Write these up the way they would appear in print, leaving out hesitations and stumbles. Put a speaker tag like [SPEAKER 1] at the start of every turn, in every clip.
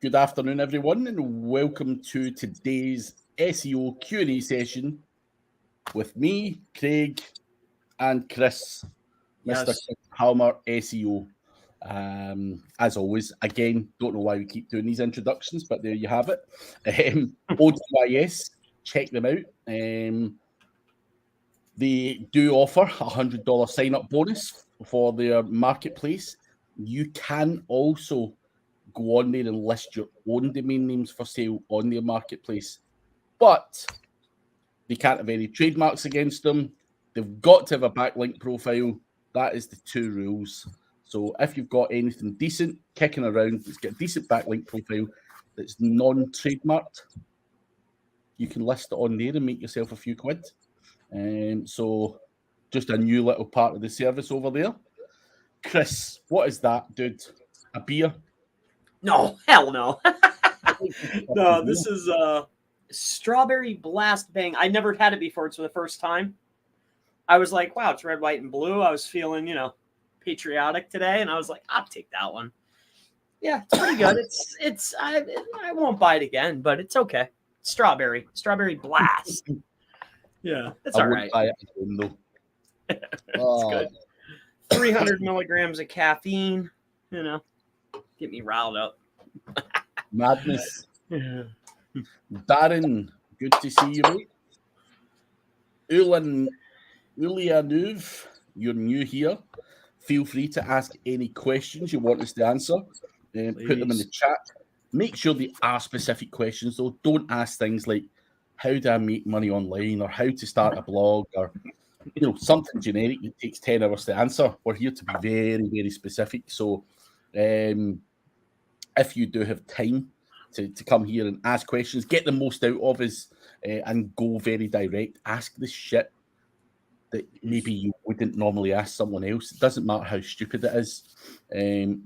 [SPEAKER 1] Good afternoon, everyone, and welcome to today's SEO Q&A session with me, Craig, and Chris,
[SPEAKER 2] Yes.
[SPEAKER 1] Mr. Chris Palmer, SEO. As always, again, don't know why we keep doing these introductions, but there you have it. ODYS, check them out. They do offer a $100 sign-up bonus for their marketplace. You can also go on there and list your own domain names for sale on their marketplace, but they can't have any trademarks against them. They've got to have a backlink profile. That is the two rules. So if you've got anything decent kicking around, that's got a decent backlink profile that's non-trademarked, you can list it on there and make yourself a few quid. So just a new little part of the service over there. Chris, what is that, dude? A beer?
[SPEAKER 2] No, hell no. No, this is Strawberry Blast Bang. I never had it before. It's for the first time. I was like, wow, it's red, white, and blue. I was feeling, patriotic today, and I was like, I'll take that one. Yeah, it's pretty good. I won't buy it again, but it's okay. Strawberry Blast. Yeah, it's all right.
[SPEAKER 1] Buy it again, though.
[SPEAKER 2] It's good. 300 milligrams of caffeine, get me riled up.
[SPEAKER 1] Madness.
[SPEAKER 2] Yeah.
[SPEAKER 1] Darren, good to see you, mate. Ulianuv, you're new here. Feel free to ask any questions you want us to answer. Put them in the chat. Make sure they are specific questions, though. Don't ask things like, how do I make money online, or how to start a blog, or something generic that takes 10 hours to answer. We're here to be very, very specific. So if you do have time to come here and ask questions, get the most out of us, and go very direct. Ask the shit that maybe you wouldn't normally ask someone else. It doesn't matter how stupid it is.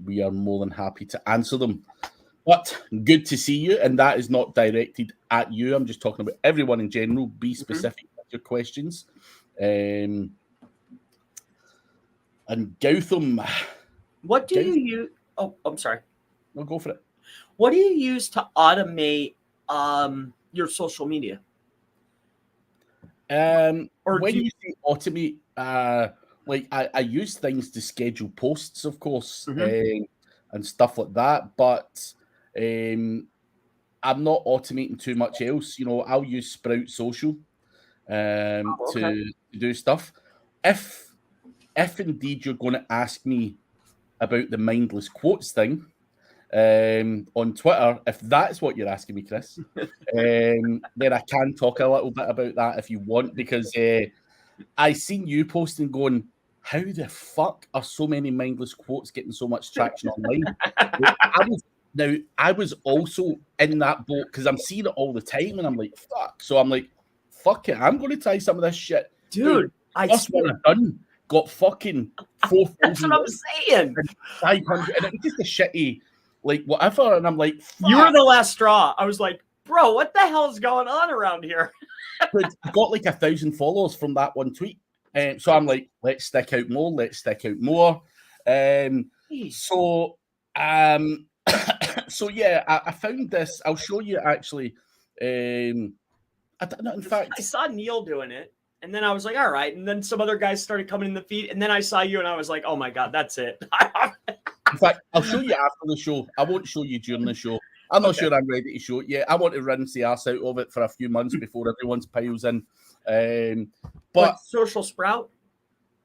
[SPEAKER 1] We are more than happy to answer them. But good to see you, and that is not directed at you. I'm just talking about everyone in general. Be specific with your questions. And Gautam,
[SPEAKER 2] what do you use? Oh, I'm sorry.
[SPEAKER 1] I'll go for it.
[SPEAKER 2] What do you use to automate your social media?
[SPEAKER 1] Or when you say automate, I use things to schedule posts, of course, and stuff like that. But I'm not automating too much else. I'll use Sprout Social to do stuff. If indeed you're going to ask me about the mindless quotes thing on Twitter, if that's what you're asking me, Chris, then I can talk a little bit about that if you want, because I seen you posting going, how the fuck are so many mindless quotes getting so much traction online? I was also in that boat because I'm seeing it all the time, and I'm like, fuck. So I'm like, fuck it, I'm going to try some of this shit.
[SPEAKER 2] Dude,
[SPEAKER 1] That's what I've done. Got fucking 4,000.
[SPEAKER 2] That's what I'm saying.
[SPEAKER 1] 500, and it was just a shitty, whatever. And I'm like, fuck.
[SPEAKER 2] You were the last straw. I was like, bro, what the hell is going on around here?
[SPEAKER 1] But I got 1,000 followers from that one tweet. So I'm like, let's stick out more. So yeah, I found this. I'll show you actually. I don't know. In fact,
[SPEAKER 2] I saw Neil doing it, and then I was like, all right. And then some other guys started coming in the feed, and then I saw you, and I was like, oh my god, that's it.
[SPEAKER 1] In fact, I'll show you after the show. I won't show you during the show. I'm not sure I'm ready to show it yet. I want to rinse the arse out of it for a few months before everyone's piles in. But
[SPEAKER 2] Social Sprout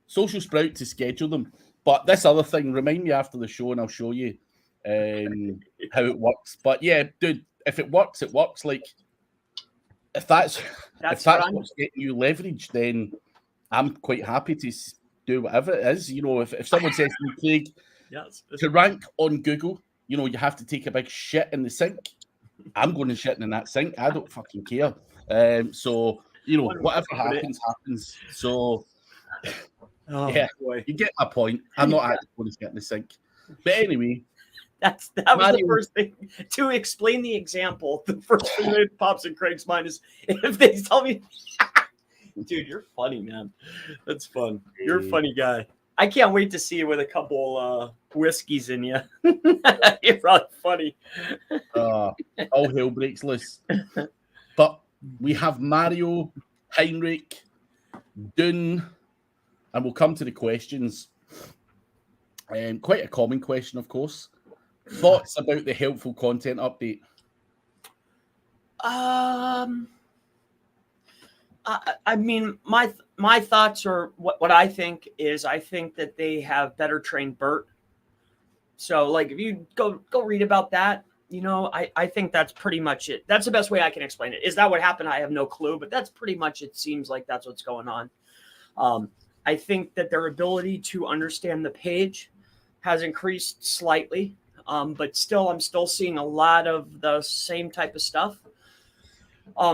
[SPEAKER 1] to schedule them. But this other thing, remind me after the show, and I'll show you how it works. But yeah, dude, if it works, it works. If that's what's getting you leverage, then I'm quite happy to do whatever it is. If someone says to me, Craig, to rank on Google, you have to take a big shit in the sink. I'm going to shit in that sink. I don't fucking care. So whatever happens, happens. So yeah, boy. You get my point. I'm not actually going to shit in the sink. But anyway.
[SPEAKER 2] That was the first thing to explain the example. The first thing that pops in Craig's mind is if they tell me, dude, you're funny, man. That's fun. You're a funny guy. I can't wait to see you with a couple whiskeys in you. You're probably funny.
[SPEAKER 1] All hell breaks loose. But we have Mario, Heinrich, Dune, and we'll come to the questions. Quite a common question, of course. Thoughts about the helpful content update?
[SPEAKER 2] I mean, my thoughts are what I think is I think that they have better trained BERT. So like if you go read about that, you know, I think that's pretty much it. That's the best way I can explain it. Is that what happened? I have no clue, but that's pretty much, it seems like that's what's going on. I think that their ability to understand the page has increased slightly, but still, I'm still seeing a lot of the same type of stuff.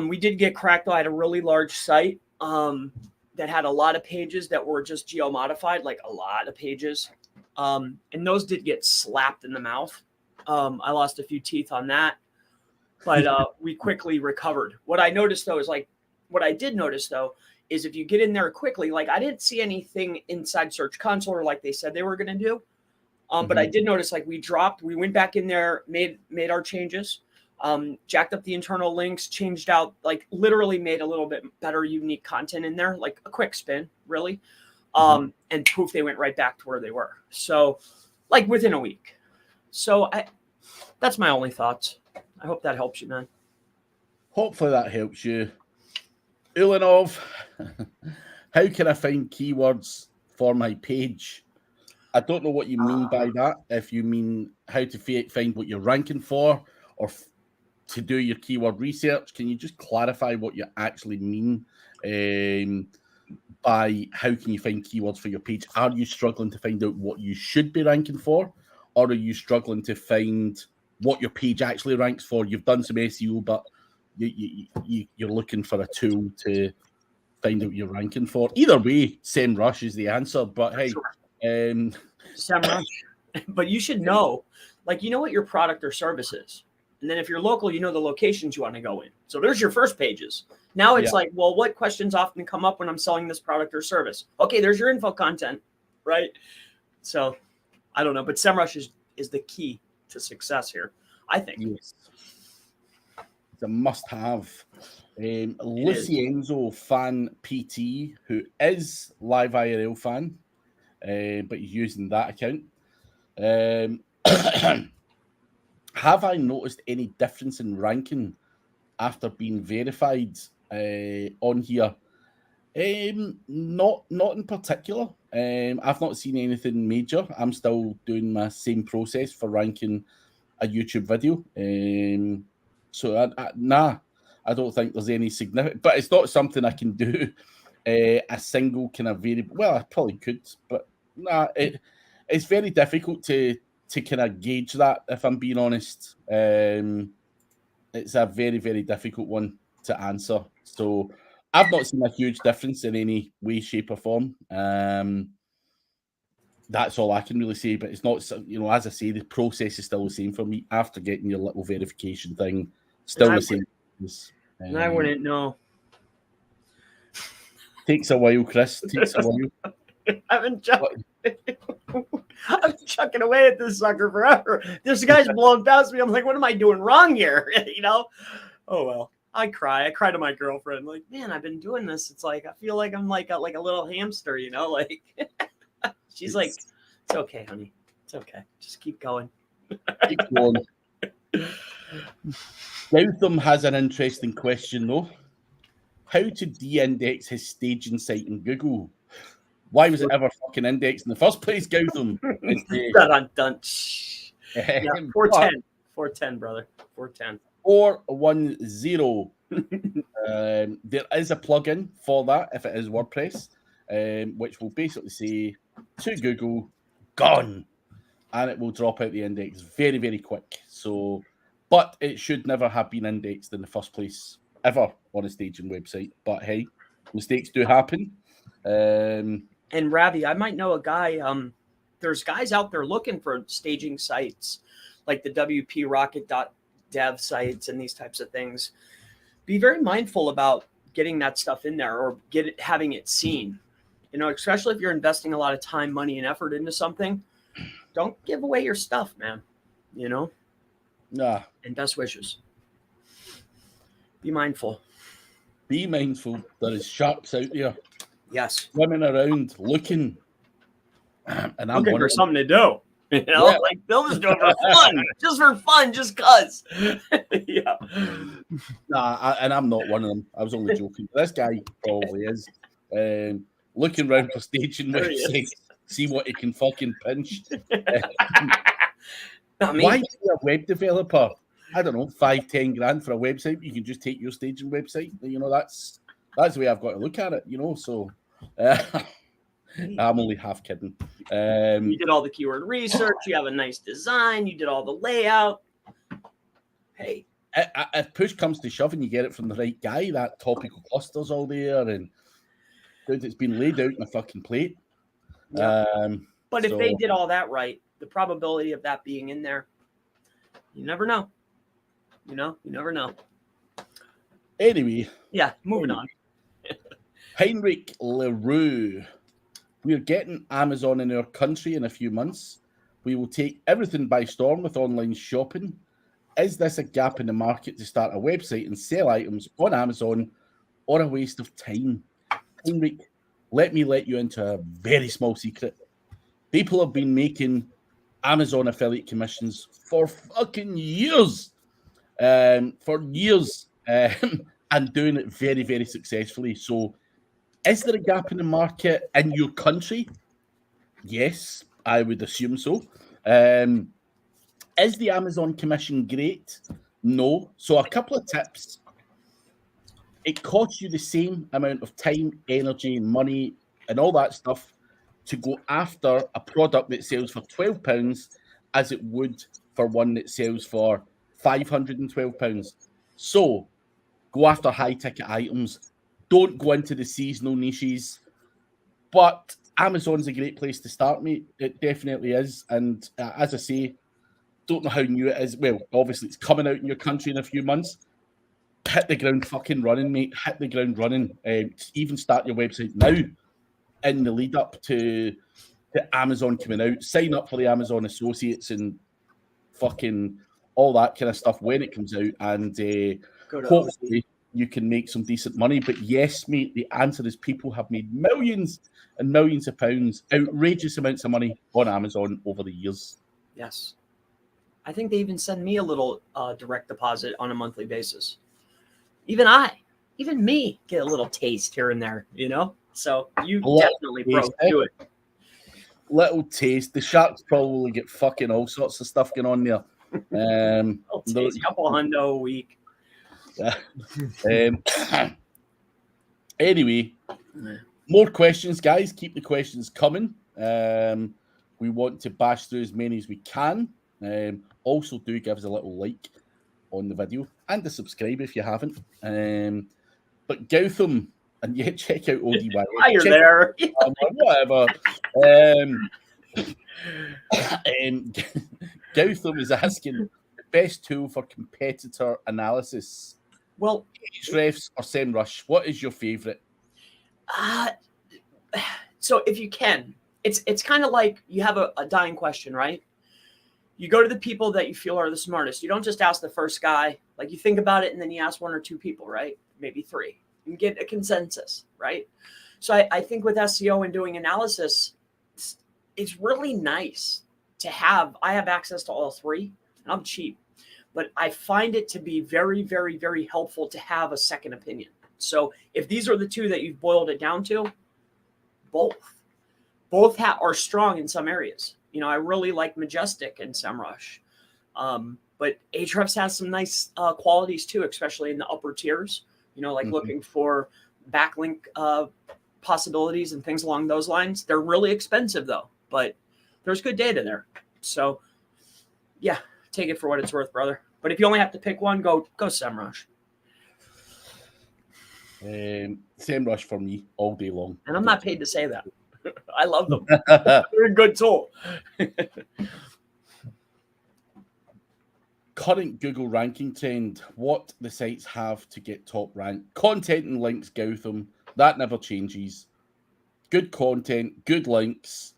[SPEAKER 2] We did get cracked. I had a really large site that had a lot of pages that were just geo-modified, like a lot of pages. And those did get slapped in the mouth. I lost a few teeth on that, but we quickly recovered. What I noticed, though, is if you get in there quickly, like I didn't see anything inside Search Console or like they said they were going to do. But I did notice, like we went back in there, made our changes. Jacked up the internal links, changed out, like literally made a little bit better unique content in there, like a quick spin, really. And poof, they went right back to where they were. So like within a week. So that's my only thoughts. I hope that helps you, man.
[SPEAKER 1] Hopefully that helps you. Ulanov, how can I find keywords for my page? I don't know what you mean by that. If you mean how to find what you're ranking for or to do your keyword research, can you just clarify what you actually mean by how can you find keywords for your page? Are you struggling to find out what you should be ranking for, or are you struggling to find what your page actually ranks for? You've done some SEO, but you're looking for a tool to find out what you're ranking for. Either way, SEMrush is the answer. But hey,
[SPEAKER 2] SEMrush. But you should know, like, you know what your product or service is. And then if you're local, you know the locations you want to go in. So there's your first pages. Now it's like, well, what questions often come up when I'm selling this product or service? Okay, there's your info content, right? So I don't know, but SEMrush is the key to success here, I think.
[SPEAKER 1] Yes. It's a must-have. Lucienzo Fan PT, who is Live IRL fan, but he's using that account. Have I noticed any difference in ranking after being verified on here? Not in particular. I've not seen anything major. I'm still doing my same process for ranking a YouTube video. So I don't think there's any significant, but it's not something I can do a single kind of variable. Well, I probably could, but it's very difficult to kind of gauge that, if I'm being honest. It's a very, very difficult one to answer. So I've not seen a huge difference in any way, shape, or form. That's all I can really say, but it's not, as I say, the process is still the same for me after getting your little verification thing. Still the same.
[SPEAKER 2] And I wouldn't know.
[SPEAKER 1] Takes a while, Chris. Takes a while.
[SPEAKER 2] I've been chucking away at this sucker forever. This guy's blowing past me. I'm like, what am I doing wrong here? Oh well. I cry to my girlfriend. Like, man, I've been doing this. It's like I feel like I'm like a little hamster. Like she's like, it's okay, honey. It's okay. Just keep going.
[SPEAKER 1] Keep going. Gautam has an interesting question though. How to de-index his staging site in Google? Why was it ever fucking indexed in the first place, Gautam?
[SPEAKER 2] Dun. Yeah, 410. 410, brother. 410.
[SPEAKER 1] 410. There is a plugin for that if it is WordPress, which will basically say to Google, gone, and it will drop out the index very, very quick. So, but it should never have been indexed in the first place ever on a staging website. But hey, mistakes do happen.
[SPEAKER 2] And Ravi, I might know a guy. There's guys out there looking for staging sites like the wprocket.dev sites and these types of things. Be very mindful about getting that stuff in there or having it seen. You know, especially if you're investing a lot of time, money, and effort into something, don't give away your stuff, man. You know?
[SPEAKER 1] Nah.
[SPEAKER 2] And best wishes. Be mindful.
[SPEAKER 1] Be mindful. There is sharks out there.
[SPEAKER 2] Yes.
[SPEAKER 1] Swimming around, looking. And I'm
[SPEAKER 2] looking for something to do. You know, yeah. Like Bill is doing for fun, just cause. Yeah.
[SPEAKER 1] Nah, and I'm not one of them. I was only joking. This guy probably is. Looking around for staging websites, see what he can fucking pinch. Why be a web developer? I don't know, 5-10 grand for a website. You can just take your staging website. You know, that's the way I've got to look at it. You know, so. I'm only half kidding.
[SPEAKER 2] You did all the keyword research. You have a nice design. You did all the layout. Hey,
[SPEAKER 1] if push comes to shove and you get it from the right guy, that topical cluster's all there, and dude, it's been laid out in a fucking plate.
[SPEAKER 2] Yeah. But if they did all that right, the probability of that being in there, you never know. You know, you never know.
[SPEAKER 1] Anyway.
[SPEAKER 2] Yeah, moving on.
[SPEAKER 1] Heinrich Leroux. We're getting Amazon in our country in a few months. We will take everything by storm with online shopping. Is this a gap in the market to start a website and sell items on Amazon, or a waste of time? Heinrich, let me let you into a very small secret. People have been making Amazon affiliate commissions for fucking years. And doing it very, very successfully. So, is there a gap in the market in your country? Yes, I would assume so. Is the Amazon commission great? No. So a couple of tips. It costs you the same amount of time, energy, money, and all that stuff to go after a product that sells for £12 as it would for one that sells for £512. So go after high-ticket items. Don't go into the seasonal niches. But Amazon's a great place to start, mate. It definitely is. And as I say, don't know how new it is. Well, obviously, it's coming out in your country in a few months. Hit the ground fucking running, mate. Hit the ground running. Even start your website now in the lead up to Amazon coming out. Sign up for the Amazon Associates and fucking all that kind of stuff when it comes out. And hopefully you can make some decent money. But yes, mate, the answer is people have made millions and millions of pounds, outrageous amounts of money on Amazon over the years.
[SPEAKER 2] Yes. I think they even send me a little direct deposit on a monthly basis. Even me get a little taste here and there, you know? So you definitely broke through it.
[SPEAKER 1] Little taste. The Sharks probably get fucking all sorts of stuff going on there.
[SPEAKER 2] Couple hundo a week.
[SPEAKER 1] Anyway, more questions, guys. Keep the questions coming. We want to bash through as many as we can. Also, do give us a little like on the video and a subscribe if you haven't. But Gautam, and yeah, check out ODYS.
[SPEAKER 2] While you're there.
[SPEAKER 1] Whatever. Gautam is asking, best tool for competitor analysis.
[SPEAKER 2] Well,
[SPEAKER 1] Ahrefs or SEMrush, what is your favorite?
[SPEAKER 2] So if you can, it's kind of like you have a dying question, right? You go to the people that you feel are the smartest. You don't just ask the first guy. Like, you think about it and then you ask one or two people, right? Maybe three. You get a consensus, right? So I think with SEO and doing analysis, it's really nice to have. I have access to all three, and I'm cheap. But I find it to be very, very, very helpful to have a second opinion. So if these are the two that you've boiled it down to, both are strong in some areas. You know, I really like Majestic and SEMrush. But Ahrefs has some nice qualities too, especially in the upper tiers, you know, like looking for backlink possibilities and things along those lines. They're really expensive though, but there's good data there. So yeah, take it for what it's worth, brother. But if you only have to pick one, go SEMrush.
[SPEAKER 1] SEMrush for me all day long.
[SPEAKER 2] And I'm not paid to say that. I love them. They're a good tool.
[SPEAKER 1] Current Google ranking trend, what the sites have to get top rank. Content and links, Gautam, that never changes. good content, good links,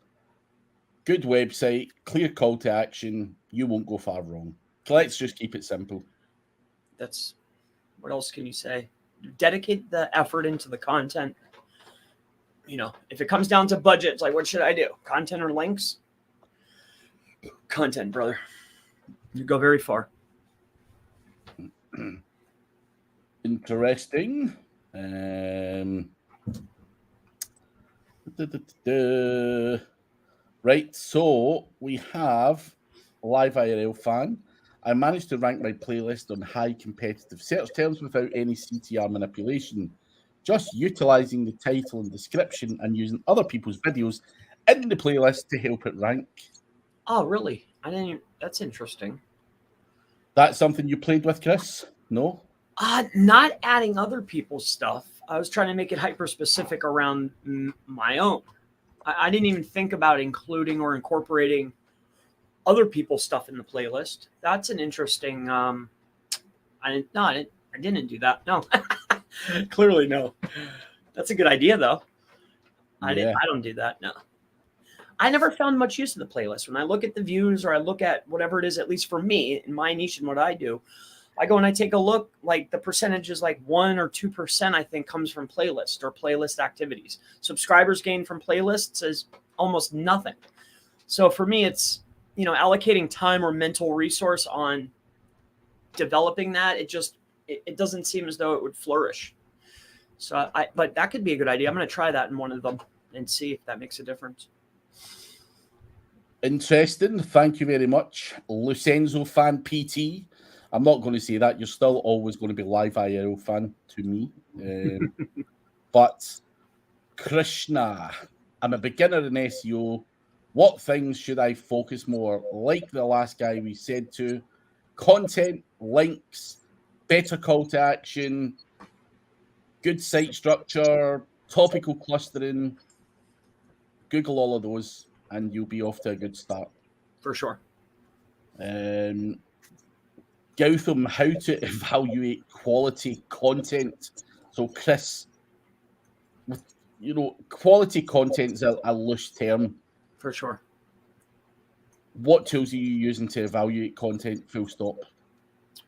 [SPEAKER 1] good website, clear call to action, you won't go far wrong. So let's just keep it simple.
[SPEAKER 2] That's, what else can you say? Dedicate the effort into the content. You know, if it comes down to budget, it's like, what should I do? Content or links? Content, brother. You go very far.
[SPEAKER 1] Interesting. Right, so we have Live IRL Fan. I managed to rank my playlist on high competitive search terms without any CTR manipulation, just utilizing the title and description and using other people's videos in the playlist to help it rank.
[SPEAKER 2] Oh, really? I didn't even, that's interesting.
[SPEAKER 1] That's something you played with, Chris? No?
[SPEAKER 2] Not adding other people's stuff. I was trying to make it hyper specific around my own. I didn't even think about including or incorporating other people's stuff in the playlist. That's an interesting. I didn't do that. No, clearly no. That's a good idea though. I don't do that. No. I never found much use of the playlist. When I look at the views or I look at whatever it is, at least for me in my niche and what I do, I go and I take a look, like the percentage is like 1 or 2%, I think, comes from playlist or playlist activities. Subscribers gained from playlists is almost nothing. So for me, it's, you know, allocating time or mental resource on developing that. It doesn't seem as though it would flourish. So but that could be a good idea. I'm going to try that in one of them and see if that makes a difference.
[SPEAKER 1] Interesting. Thank you very much. Lucenzo Fan PT. I'm not going to say that. You're still always going to be Live IRL Fan to me. But Krishna, I'm a beginner in SEO. What things should I focus more? Like the last guy we said to, content, links, better call to action, good site structure, topical clustering. Google all of those and you'll be off to a good start.
[SPEAKER 2] For sure.
[SPEAKER 1] Gautam, how to evaluate quality content. So, Chris, you know, quality content is a loose term.
[SPEAKER 2] For sure. What
[SPEAKER 1] tools are you using to evaluate content, full stop?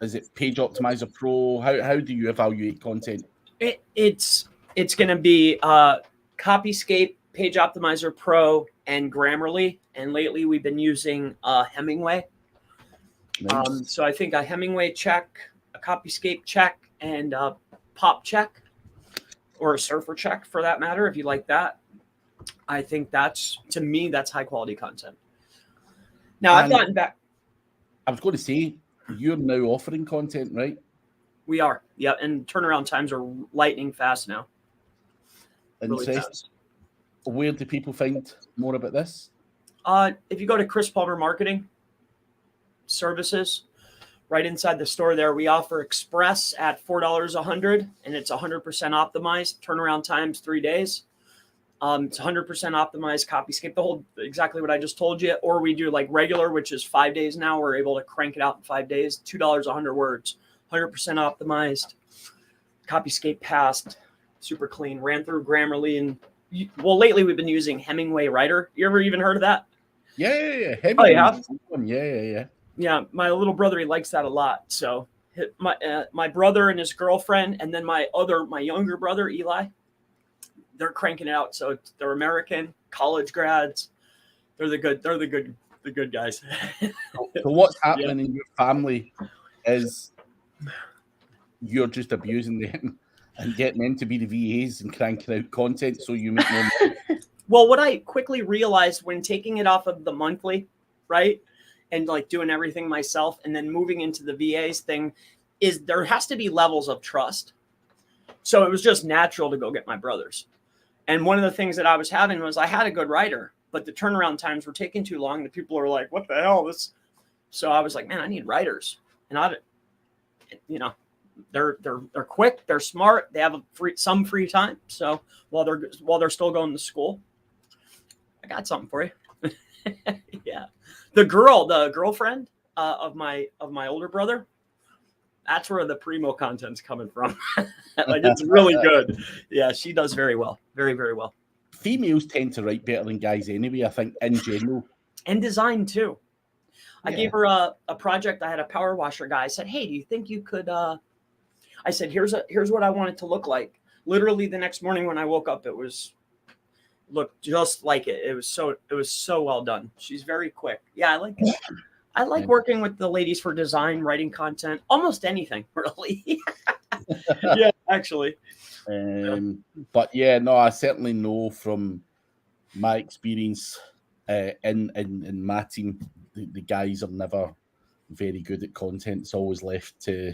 [SPEAKER 1] Is it Page Optimizer Pro? How do you evaluate content?
[SPEAKER 2] It's going to be Copyscape, Page Optimizer Pro, and Grammarly. And lately we've been using Hemingway. Nice. So I think a Hemingway check, a Copyscape check, and a Pop check, or a Surfer check for that matter, if you like that. I think that's, to me, that's high quality content. Now, I've gotten back.
[SPEAKER 1] I was going to say, you're now offering content, right?
[SPEAKER 2] We are. Yeah. And turnaround times are lightning fast now.
[SPEAKER 1] Really fast. Where do people find more about this?
[SPEAKER 2] If you go to Chris Palmer Marketing Services, right inside the store there, we offer Express at $4 and it's 100% optimized. Turnaround times 3 days. It's 100% optimized Copyscape, the whole, exactly what I just told you. Or we do like regular, which is 5 days now. We're able to crank it out in 5 days. $2, 100 words, 100% optimized. Copyscape passed, super clean. Ran through Grammarly, and well, lately we've been using Hemingway Writer. You ever even heard of that?
[SPEAKER 1] Yeah. Hemingway. Oh, yeah.
[SPEAKER 2] Yeah, my little brother, he likes that a lot. So my brother and his girlfriend, and then my younger brother, Eli, they're cranking it out. So they're American college grads. They're the good guys.
[SPEAKER 1] So what's happening in your family is you're just abusing them and getting them to be the VAs and cranking out content so you make more money.
[SPEAKER 2] Well, what I quickly realized when taking it off of the monthly, right, and like doing everything myself and then moving into the VAs thing, is there has to be levels of trust. So it was just natural to go get my brothers. And one of the things that I was having was I had a good writer, but the turnaround times were taking too long. The people are like, what the hell? So I was like, man, I need writers. And they're quick, they're smart, they have some free time. So while they're still going to school, I got something for you. Yeah. The girlfriend of my older brother, that's where the primo content's coming from. Like, it's really good. Yeah, she does very well. Very, very well.
[SPEAKER 1] females tend to write better than guys anyway, I think, in general.
[SPEAKER 2] And design too.
[SPEAKER 1] Yeah.
[SPEAKER 2] I gave her a project. I had a power washer guy. I said, hey, do you think you could, I said, here's what I want it to look like. Literally the next morning when I woke up, it looked just like it. It was so well done. She's very quick. Yeah, I like it. I like working with the ladies for design, writing content, almost anything, really. Yeah, actually.
[SPEAKER 1] But yeah, no, I certainly know from my experience in my team, the guys are never very good at content. It's always left to,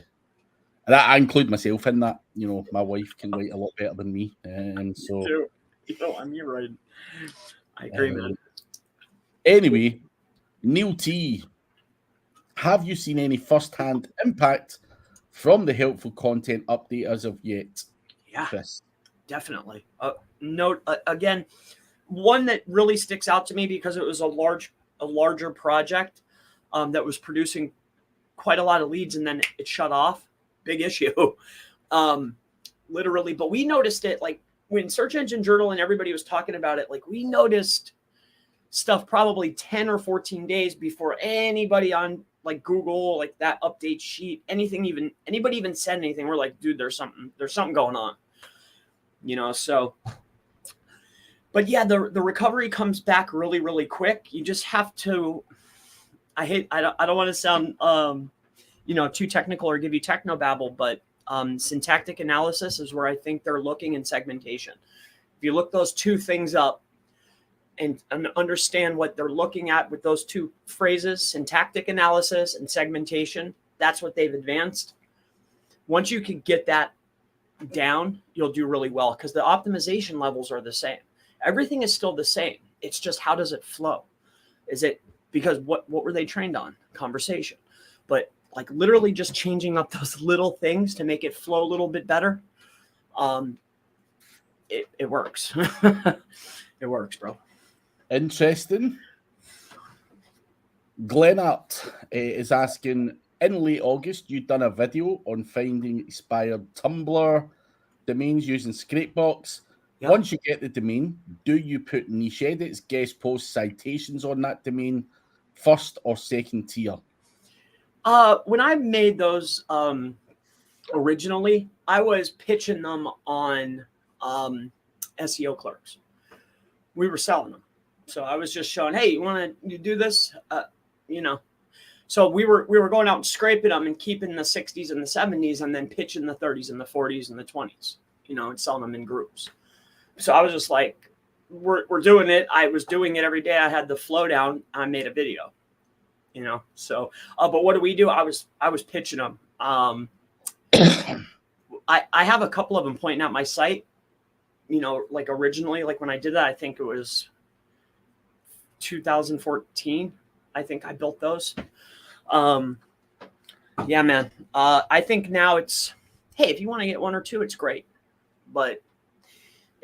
[SPEAKER 1] and I include myself in that. You know, my wife can write a lot better than me, and so.
[SPEAKER 2] You're right. I agree, man.
[SPEAKER 1] Anyway, Neil T, have you seen any first-hand impact from the helpful content update as of yet?
[SPEAKER 2] Yeah,
[SPEAKER 1] Chris?
[SPEAKER 2] Definitely. Note again, one that really sticks out to me because it was a larger project that was producing quite a lot of leads, and then it shut off. Big issue, literally. But we noticed it like when Search Engine Journal and everybody was talking about it. Like we noticed stuff probably 10 or 14 days before anybody on like Google, like that update sheet, anybody even said anything. We're like, dude, there's something going on, you know? So, but yeah, the recovery comes back really, really quick. You just have to, I don't want to sound, too technical or give you techno babble, but syntactic analysis is where I think they're looking, in segmentation. If you look those two things up, and understand what they're looking at with those two phrases, syntactic analysis and segmentation, that's what they've advanced. Once you can get that down, you'll do really well because the optimization levels are the same. Everything is still the same. It's just how does it flow? Is it because what were they trained on? Conversation. But like literally just changing up those little things to make it flow a little bit better, it works. It works, bro.
[SPEAKER 1] Interesting. Glennart is asking, in late August, you'd done a video on finding expired Tumblr domains using Scrapebox. Yep. Once you get the domain, do you put niche edits, guest posts, citations on that domain first or second tier?
[SPEAKER 2] When I made those originally, I was pitching them on SEO clerks. We were selling them. So I was just showing, hey, you want to do this? So we were going out and scraping them and keeping the 60s and the 70s and then pitching the 30s and the 40s and the 20s, and selling them in groups. So I was just like, we're doing it. I was doing it every day. I had the flow down. I made a video, So, but what do? I was pitching them. I have a couple of them pointing out my site, like originally, like when I did that, I think it was 2014. I think I built those. Yeah, man. I think now it's, hey, if you want to get one or two, it's great, but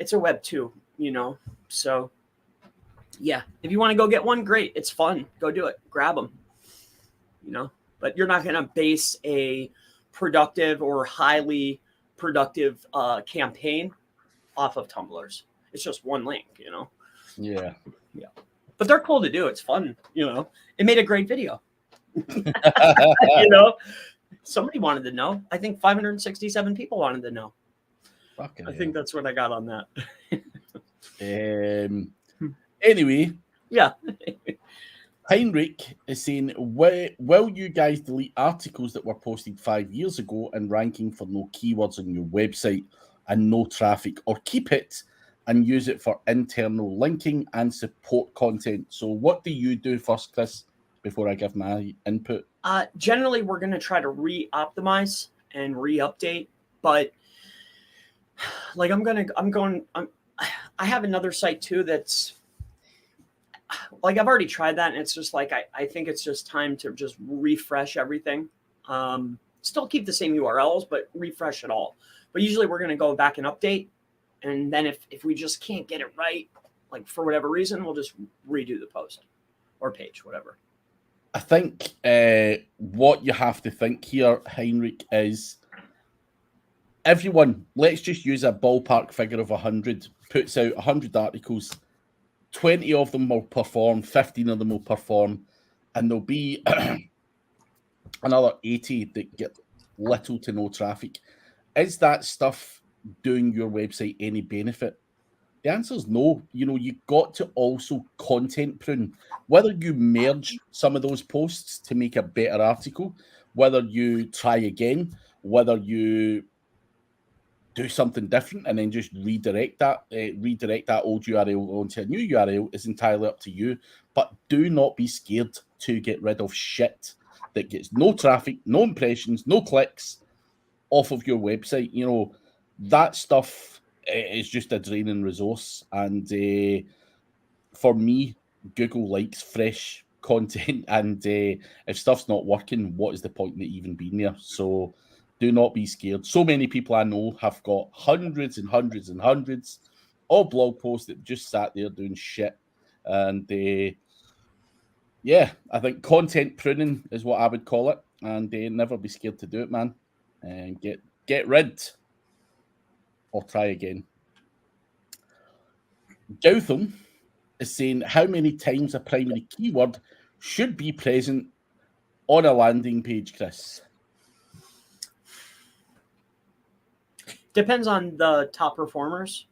[SPEAKER 2] it's a web 2, so yeah, if you want to go get one, great. It's fun. Go do it. Grab them, but you're not going to base a productive or highly productive campaign off of Tumblrs. It's just one link,
[SPEAKER 1] Yeah.
[SPEAKER 2] But they're cool to do. It's fun, It made a great video. Somebody wanted to know. I think 567 people wanted to know. I think that's what I got on that.
[SPEAKER 1] Anyway.
[SPEAKER 2] Yeah.
[SPEAKER 1] Heinrich is saying, will you guys delete articles that were posted 5 years ago and ranking for no keywords on your website and no traffic, or keep it and use it for internal linking and support content? So what do you do first, Chris, before I give my input?
[SPEAKER 2] Generally, we're going to try to re-optimize and re-update, but like I have another site too that's like, I've already tried that, and it's just like, I think it's just time to just refresh everything. Still keep the same URLs, but refresh it all. But usually we're going to go back and update. And then if we just can't get it right, like for whatever reason, we'll just redo the post or page, whatever.
[SPEAKER 1] I think what you have to think here, Heinrich, is everyone, let's just use a ballpark figure of 100. puts out 100 articles, 20 of them will perform, 15 of them will perform, and there'll be another 80 that get little to no traffic. Is that stuff doing your website any benefit? The answer is no. You know, you've got to also content prune. Whether you merge some of those posts to make a better article, whether you try again, whether you do something different and then just redirect that old URL onto a new URL is entirely up to you. But do not be scared to get rid of shit that gets no traffic, no impressions, no clicks off of your website. You know, that stuff is just a draining resource. And for me, Google likes fresh content. And if stuff's not working, what is the point in it even being there? So do not be scared. So many people I know have got hundreds and hundreds and hundreds of blog posts that just sat there doing shit. And yeah, I think content pruning is what I would call it. And never be scared to do it, man. And get rid or try again. Gautam is saying, how many times a primary keyword should be present on a landing page, Chris?
[SPEAKER 2] Depends on the top performers,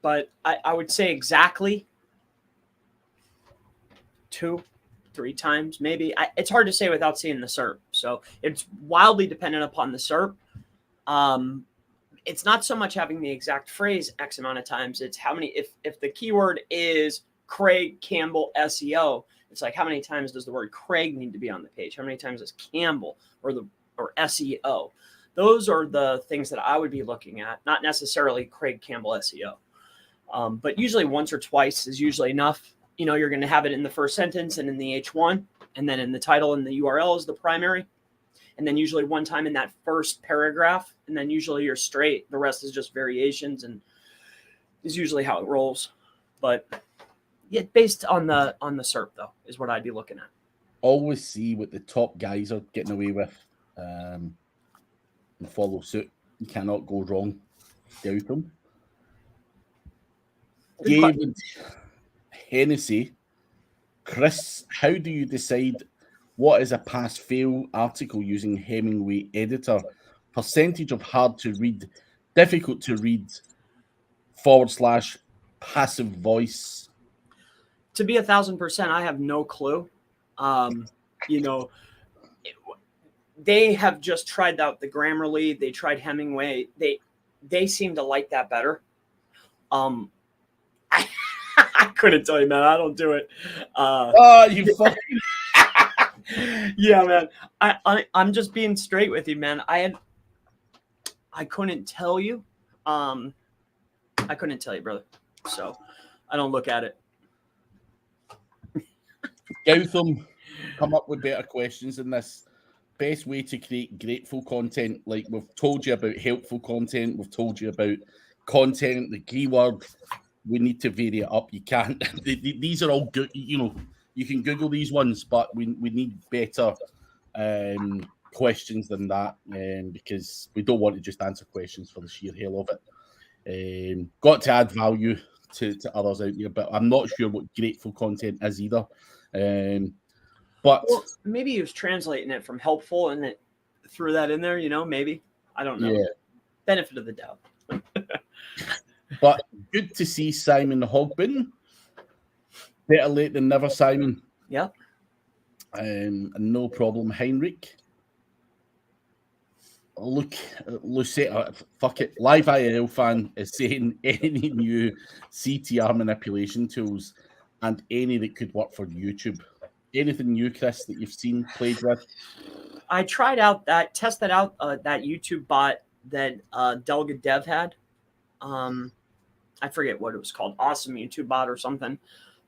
[SPEAKER 2] but I would say exactly 2-3 times, maybe. It's hard to say without seeing the SERP. So it's wildly dependent upon the SERP. It's not so much having the exact phrase X amount of times. It's how many, if the keyword is Craig Campbell SEO, it's like, how many times does the word Craig need to be on the page? How many times is Campbell or SEO? Those are the things that I would be looking at, not necessarily Craig Campbell SEO. But usually once or twice is usually enough. You know, you're going to have it in the first sentence and in the H1, and then in the title and the URL is the primary. And then usually one time in that first paragraph, and then usually you're straight. The rest is just variations, and is usually how it rolls. But yeah, based on the SERP though, is what I'd be looking at.
[SPEAKER 1] Always see what the top guys are getting away with, and follow suit. You cannot go wrong. Gautam. David Hennessy. Chris, how do you decide what is a pass-fail article using Hemingway editor? Percentage of hard to read, difficult to read, / passive voice?
[SPEAKER 2] To be 1,000%, I have no clue. You know, they have just tried out the Grammarly. They tried Hemingway. They seem to like that better. I couldn't tell you, man. I don't do it.
[SPEAKER 1] You fucking...
[SPEAKER 2] Yeah, man. I'm just being straight with you, man. I couldn't tell you. I couldn't tell you, brother. So I don't look at it.
[SPEAKER 1] Gautam, come up with better questions than this. Best way to create grateful content. Like we've told you about helpful content. We've told you about content, the keyword. We need to vary it up. You can't. These are all good. You know, you can Google these ones, but we need better questions than that, because we don't want to just answer questions for the sheer hell of it. Got to add value to others out there, but I'm not sure what grateful content is either. But
[SPEAKER 2] well, maybe he was translating it from helpful and it threw that in there. You know, maybe, I don't know.
[SPEAKER 1] Yeah.
[SPEAKER 2] Benefit of the doubt.
[SPEAKER 1] But good to see Simon Hogbin. Better late than never, Simon.
[SPEAKER 2] Yeah.
[SPEAKER 1] No problem, Heinrich. Look, Lucetta, fuck it. Live IRL fan is saying any new CTR manipulation tools and any that could work for YouTube. Anything new, Chris, that you've seen, played with?
[SPEAKER 2] I tried out tested out that YouTube bot that Delga Dev had. I forget what it was called. Awesome YouTube bot or something.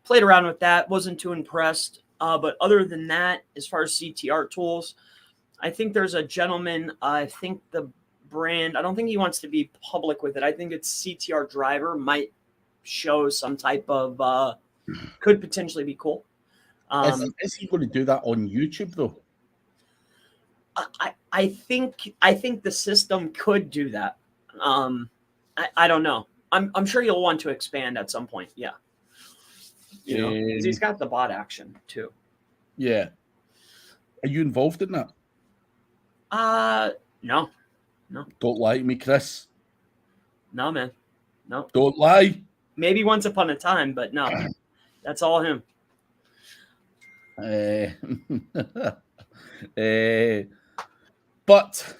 [SPEAKER 2] Played around with that. Wasn't too impressed. But other than that, as far as CTR tools, I think there's a gentleman, I think the brand, I don't think he wants to be public with it. I think it's CTR Driver, might show some type of, could potentially be cool.
[SPEAKER 1] Is he going to do that on YouTube though?
[SPEAKER 2] I think the system could do that. I don't know. I'm sure you'll want to expand at some point. Yeah. You know, 'cause he's got the bot action too.
[SPEAKER 1] Yeah. Are you involved in that?
[SPEAKER 2] No.
[SPEAKER 1] Don't lie to me, Chris.
[SPEAKER 2] No, man. No.
[SPEAKER 1] Don't lie.
[SPEAKER 2] Maybe once upon a time, but no. That's all him.
[SPEAKER 1] But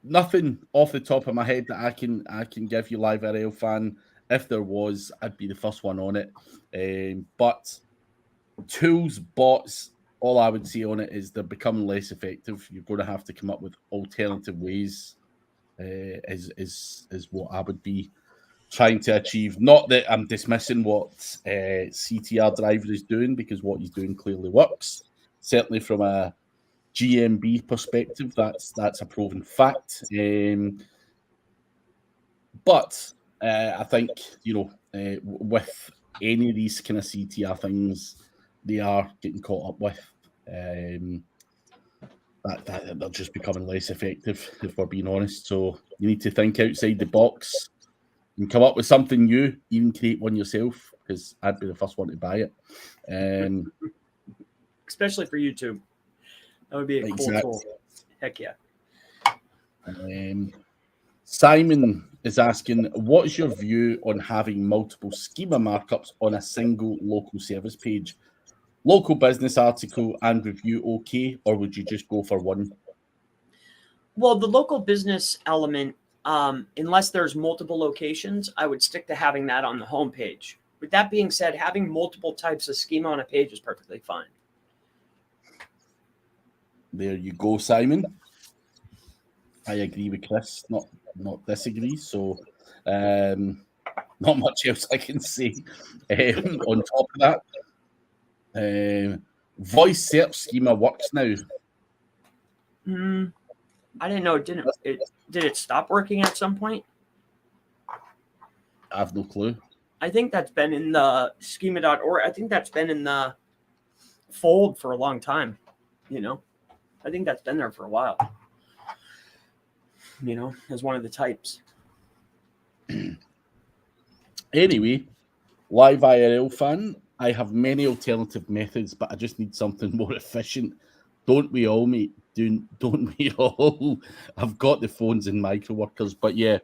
[SPEAKER 1] nothing off the top of my head that I can give you, live RL fan. If there was, I'd be the first one on it. But tools, bots, all I would say on it is they're becoming less effective. You're going to have to come up with alternative ways. Is what I would be trying to achieve. Not that I'm dismissing what CTR Driver is doing, because what he's doing clearly works. Certainly from a GMB perspective, that's a proven fact. But I think, with any of these kind of CTR things, they are getting caught up with. That they're just becoming less effective, if we're being honest. So you need to think outside the box and come up with something new, even create one yourself, because I'd be the first one to buy it.
[SPEAKER 2] Especially for YouTube. That would be a cool tool. Heck yeah.
[SPEAKER 1] Simon is asking, what is your view on having multiple schema markups on a single local service page? Local business article and review okay, or would you just go for one?
[SPEAKER 2] Well, the local business element, unless there's multiple locations, I would stick to having that on the homepage. With that being said, having multiple types of schema on a page is perfectly fine.
[SPEAKER 1] There you go, Simon. I agree with Chris, not disagree. So not much else I can say on top of that. Voice search schema works now.
[SPEAKER 2] I didn't know it didn't. Did it stop working at some point?
[SPEAKER 1] I have no clue.
[SPEAKER 2] I think that's been in the schema.org. I think that's been in the fold for a long time. I think that's been there for a while. As one of the types. Anyway,
[SPEAKER 1] live IRL fan, I have many alternative methods, but I just need something more efficient. Don't we all, mate? Don't we all? I've got the phones and micro workers, but yeah,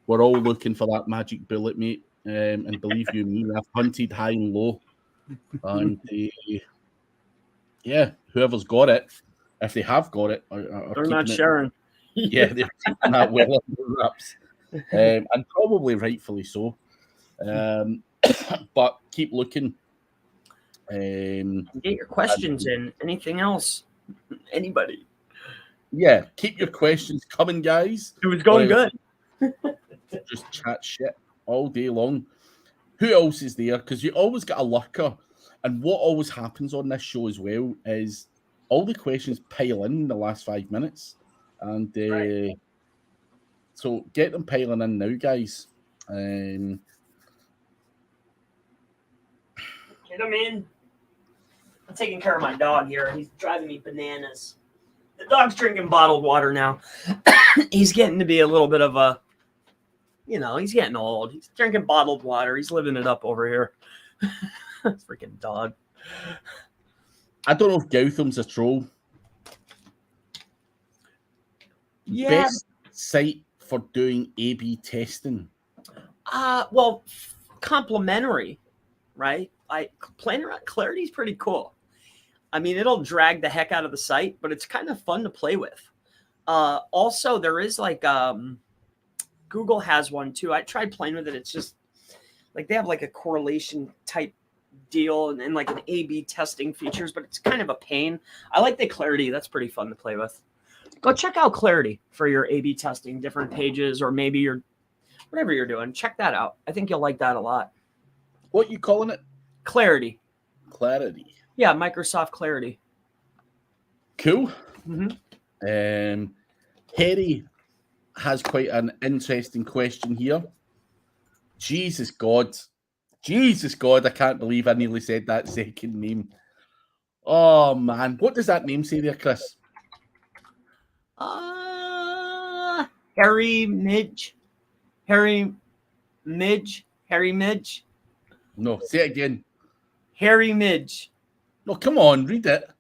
[SPEAKER 1] we're all looking for that magic bullet, mate. And believe you me, I've hunted high and low. And yeah, whoever's got it, if they have got it,
[SPEAKER 2] they're not sharing.
[SPEAKER 1] Yeah, they're taking that well under wraps, and probably rightfully so. But keep looking.
[SPEAKER 2] Get your questions in. Anything else? Anybody?
[SPEAKER 1] Yeah, keep your questions coming, guys.
[SPEAKER 2] It was going good.
[SPEAKER 1] Just chat shit all day long. Who else is there? Because you always get a lurker. And what always happens on this show as well is all the questions pile in the last 5 minutes. And right. So get them piling in now, guys.
[SPEAKER 2] Get them in. I'm taking care of my dog here. He's driving me bananas. The dog's drinking bottled water now. He's getting to be a little bit of a, he's getting old. He's drinking bottled water. He's living it up over here. Freaking dog.
[SPEAKER 1] I don't know if Gotham's a troll.
[SPEAKER 2] Yeah.
[SPEAKER 1] Best site for doing A/B testing.
[SPEAKER 2] Well, complementary, right? Clarity's pretty cool. I mean, it'll drag the heck out of the site, but it's kind of fun to play with. Also, there is Google has one too. I tried playing with it. It's just they have a correlation type deal and like an A/B testing features, but it's kind of a pain. I like the Clarity. That's pretty fun to play with. Go check out Clarity for your A/B testing, different pages, or maybe whatever you're doing. Check that out. I think you'll like that a lot.
[SPEAKER 1] What you calling it?
[SPEAKER 2] Clarity.
[SPEAKER 1] Clarity.
[SPEAKER 2] Yeah, Microsoft Clarity.
[SPEAKER 1] Cool. Harry has quite an interesting question here. Jesus God, I can't believe I nearly said that second name. Oh, man. What does that name say there, Chris?
[SPEAKER 2] Harry Midge. Harry Midge.
[SPEAKER 1] No, say it again.
[SPEAKER 2] Harry Midge.
[SPEAKER 1] No, come on, read it.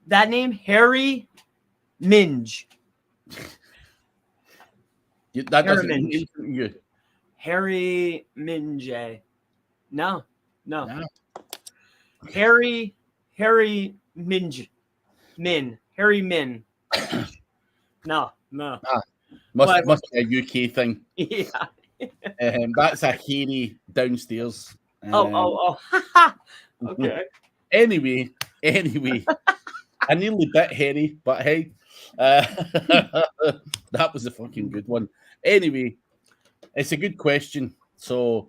[SPEAKER 2] That name, Harry Minge.
[SPEAKER 1] That doesn't mean anything to you.
[SPEAKER 2] Harry Minge. No. Harry Minge. Harry Min. No.
[SPEAKER 1] Must be a UK thing.
[SPEAKER 2] Yeah.
[SPEAKER 1] That's a hairy downstairs.
[SPEAKER 2] Oh. Okay.
[SPEAKER 1] Anyway, I nearly bit hairy, but hey, that was a fucking good one. Anyway, it's a good question. So,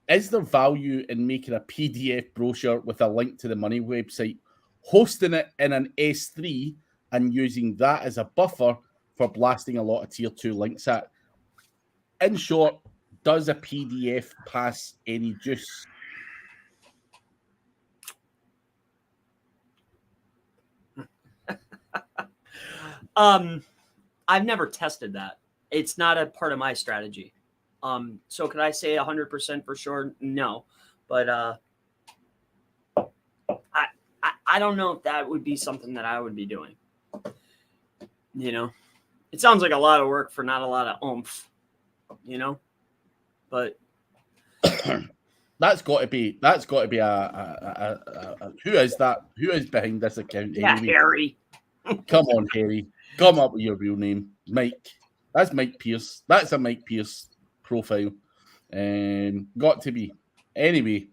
[SPEAKER 1] is there value in making a PDF brochure with a link to the money website, hosting it in an S3, and using that as a buffer for blasting a lot of tier 2 links at? In short, does a PDF pass any juice?
[SPEAKER 2] I've never tested that. It's not a part of my strategy. So could I say 100% for sure? No, but I don't know if that would be something that I would be doing. You know, it sounds like a lot of work for not a lot of oomph. You know, but
[SPEAKER 1] that's got to be a who is that? Who is behind this account?
[SPEAKER 2] Yeah,
[SPEAKER 1] anyway?
[SPEAKER 2] Harry.
[SPEAKER 1] Come on, Harry. Come up with your real name, Mike. That's Mike Pierce. That's a Mike Pierce profile. Got to be. Anyway.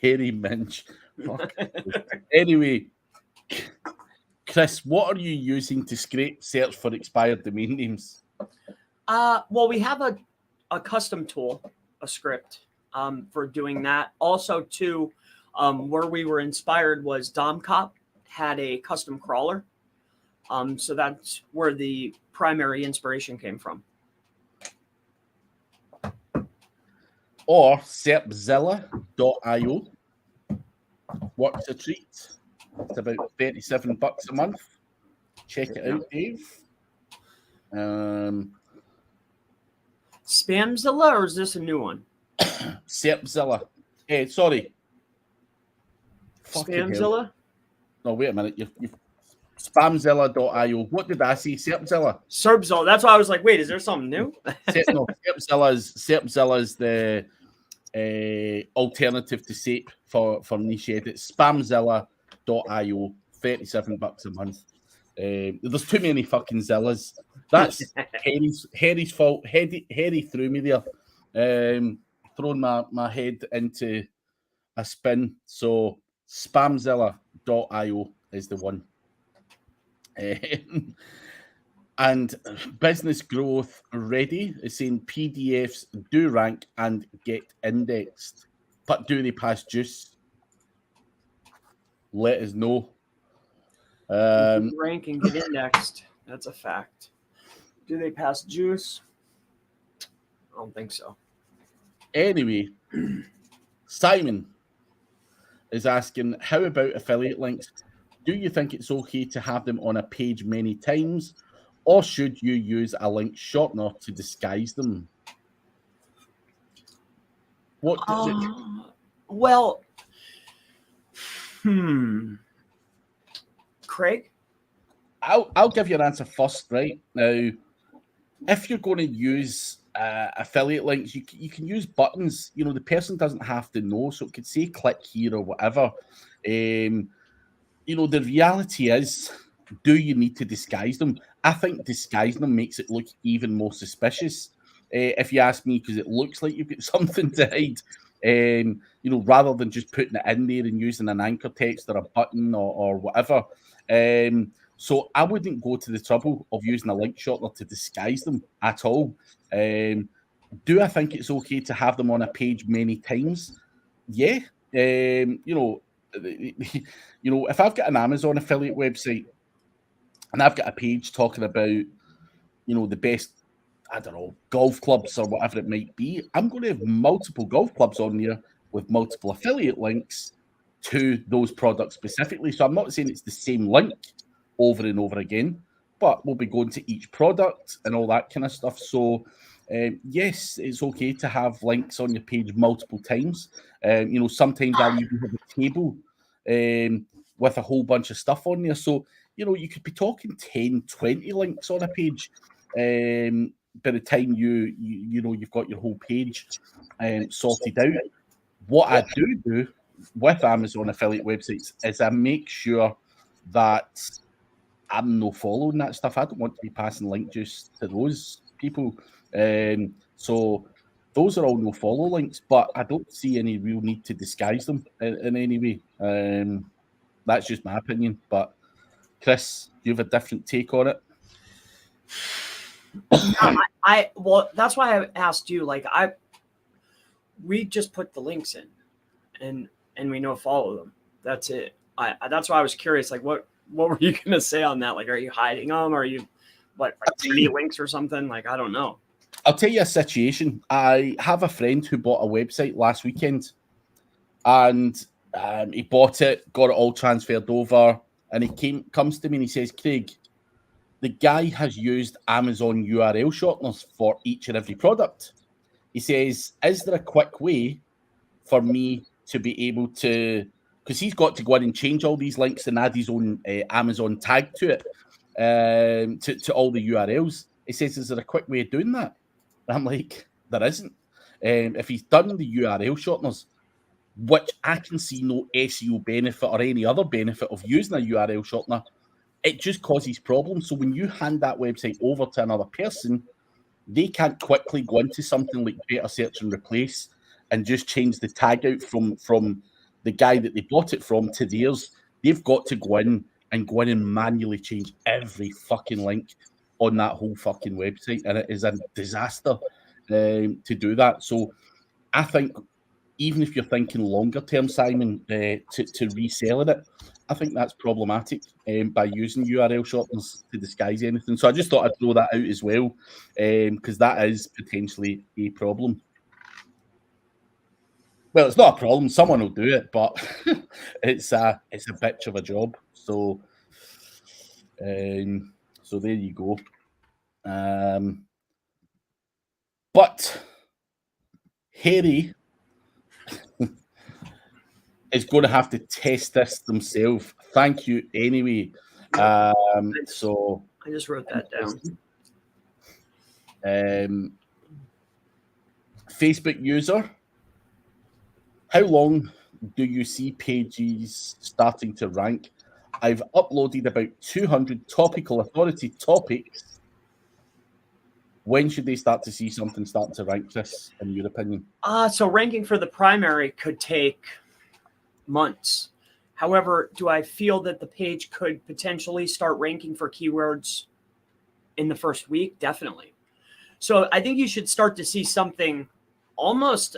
[SPEAKER 1] Harry Minch. Fuck. Anyway, Chris, what are you using to scrape search for expired domain names?
[SPEAKER 2] Well, we have a custom tool, a script for doing that. Also, too, where we were inspired was DomCop had a custom crawler. So that's where the primary inspiration came from.
[SPEAKER 1] Or serpzilla.io. Works a treat. It's about $37 a month. Check it out, Dave.
[SPEAKER 2] Spamzilla, or is this a new one?
[SPEAKER 1] Serpzilla. Hey, sorry.
[SPEAKER 2] Spamzilla?
[SPEAKER 1] No, wait a minute. You've Spamzilla.io. What did I say? Serpzilla.
[SPEAKER 2] Serpzilla. That's why I was like, wait, is there something new?
[SPEAKER 1] Serpzilla's the alternative to SAP for niche edits. Spamzilla.io. $37 a month. There's too many fucking Zillas. That's Harry's fault. Harry threw me there. Thrown my head into a spin. So Spamzilla.io is the one. And Business Growth Ready is saying PDFs do rank and get indexed, but do they pass juice? Let us know.
[SPEAKER 2] Rank and get indexed. That's a fact. Do they pass juice? I don't think so.
[SPEAKER 1] Anyway, Simon is asking, how about affiliate links? Do you think it's okay to have them on a page many times, or should you use a link shortener to disguise them? What does it?
[SPEAKER 2] Well, Craig?
[SPEAKER 1] I'll give you an answer first, right? Now, if you're going to use affiliate links, you can use buttons. You know, the person doesn't have to know, so it could say click here or whatever. You know, the reality is, do you need to disguise them? I think disguising them makes it look even more suspicious. If you ask me, because it looks like you've got something to hide. You know, rather than just putting it in there and using an anchor text or a button or whatever. So I wouldn't go to the trouble of using a link shortener to disguise them at all. Do I think it's okay to have them on a page many times? Yeah. You know, if I've got an Amazon affiliate website and I've got a page talking about, you know, the best, I don't know, golf clubs or whatever it might be, I'm going to have multiple golf clubs on there with multiple affiliate links to those products specifically. So I'm not saying it's the same link, over and over again, but we'll be going to each product and all that kind of stuff. So yes, it's okay to have links on your page multiple times. Sometimes I'll even have a table with a whole bunch of stuff on there. So, you could be talking 10, 20 links on a page by the time you've got your whole page sorted out. What I do with Amazon affiliate websites is I make sure that I'm no following that stuff. I don't want to be passing link juice to those people. So those are all no follow links, but I don't see any real need to disguise them in any way. That's just my opinion. But Chris, do you have a different take on it?
[SPEAKER 2] Well, that's why I asked you. Like, we just put the links in, and we no follow them. That's it. That's why I was curious. Like, what were you gonna say on that? Like, are you hiding them? Are you like 3 links or something? Like, I don't know.
[SPEAKER 1] I'll tell you a situation. I have a friend who bought a website last weekend, and he bought it, got it all transferred over, and he comes to me and he says, Craig, the guy has used Amazon URL shorteners for each and every product. He says, is there a quick way for me to be able to, because he's got to go in and change all these links and add his own Amazon tag to it, to all the URLs. He says, is there a quick way of doing that? I'm like, there isn't. If he's done the URL shorteners, which I can see no SEO benefit or any other benefit of using a URL shortener, it just causes problems. So when you hand that website over to another person, they can't quickly go into something like Better Search and Replace and just change the tag out from the guy that they bought it from to theirs. They've got to go in and manually change every fucking link on that whole fucking website, and it is a disaster to do that. So I think even if you're thinking longer term, Simon, to reselling it, I think that's problematic by using URL shorteners to disguise anything. So I just thought I'd throw that out as well, because that is potentially a problem. Well, it's not a problem. Someone will do it, but it's a bitch of a job. So, so there you go. But Harry is going to have to test this themselves. Thank you anyway. So
[SPEAKER 2] I just wrote that down.
[SPEAKER 1] Facebook user, how long do you see pages starting to rank? I've uploaded about 200 topical authority topics. When should they start to see something starting to rank, Chris, in your opinion?
[SPEAKER 2] So ranking for the primary could take months. However, do I feel that the page could potentially start ranking for keywords in the first week? Definitely. So I think you should start to see something almost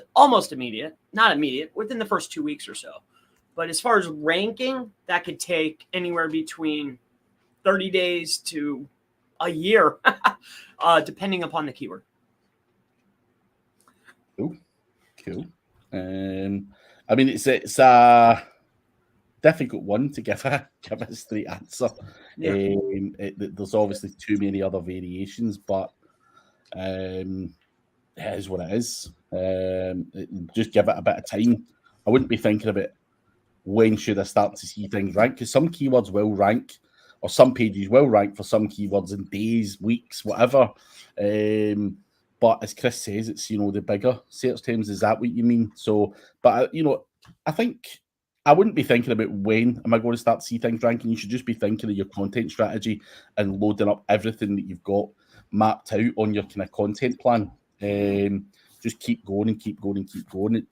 [SPEAKER 2] immediate, not immediate, within the first 2 weeks or so. But as far as ranking, that could take anywhere between 30 days to a year, depending upon the keyword.
[SPEAKER 1] Cool. I mean, it's a difficult one to give a straight answer.
[SPEAKER 2] Yeah.
[SPEAKER 1] There's obviously too many other variations, but it is what it is. Just give it a bit of time. I wouldn't be thinking about when should I start to see things rank, because some keywords will rank, or some pages will rank for some keywords in days, weeks, whatever. But as Chris says, it's, the bigger search terms. Is that what you mean? So, but I think I wouldn't be thinking about when am I going to start to see things ranking. You should just be thinking of your content strategy and loading up everything that you've got mapped out on your kind of content plan. Just keep going and keep going and keep going.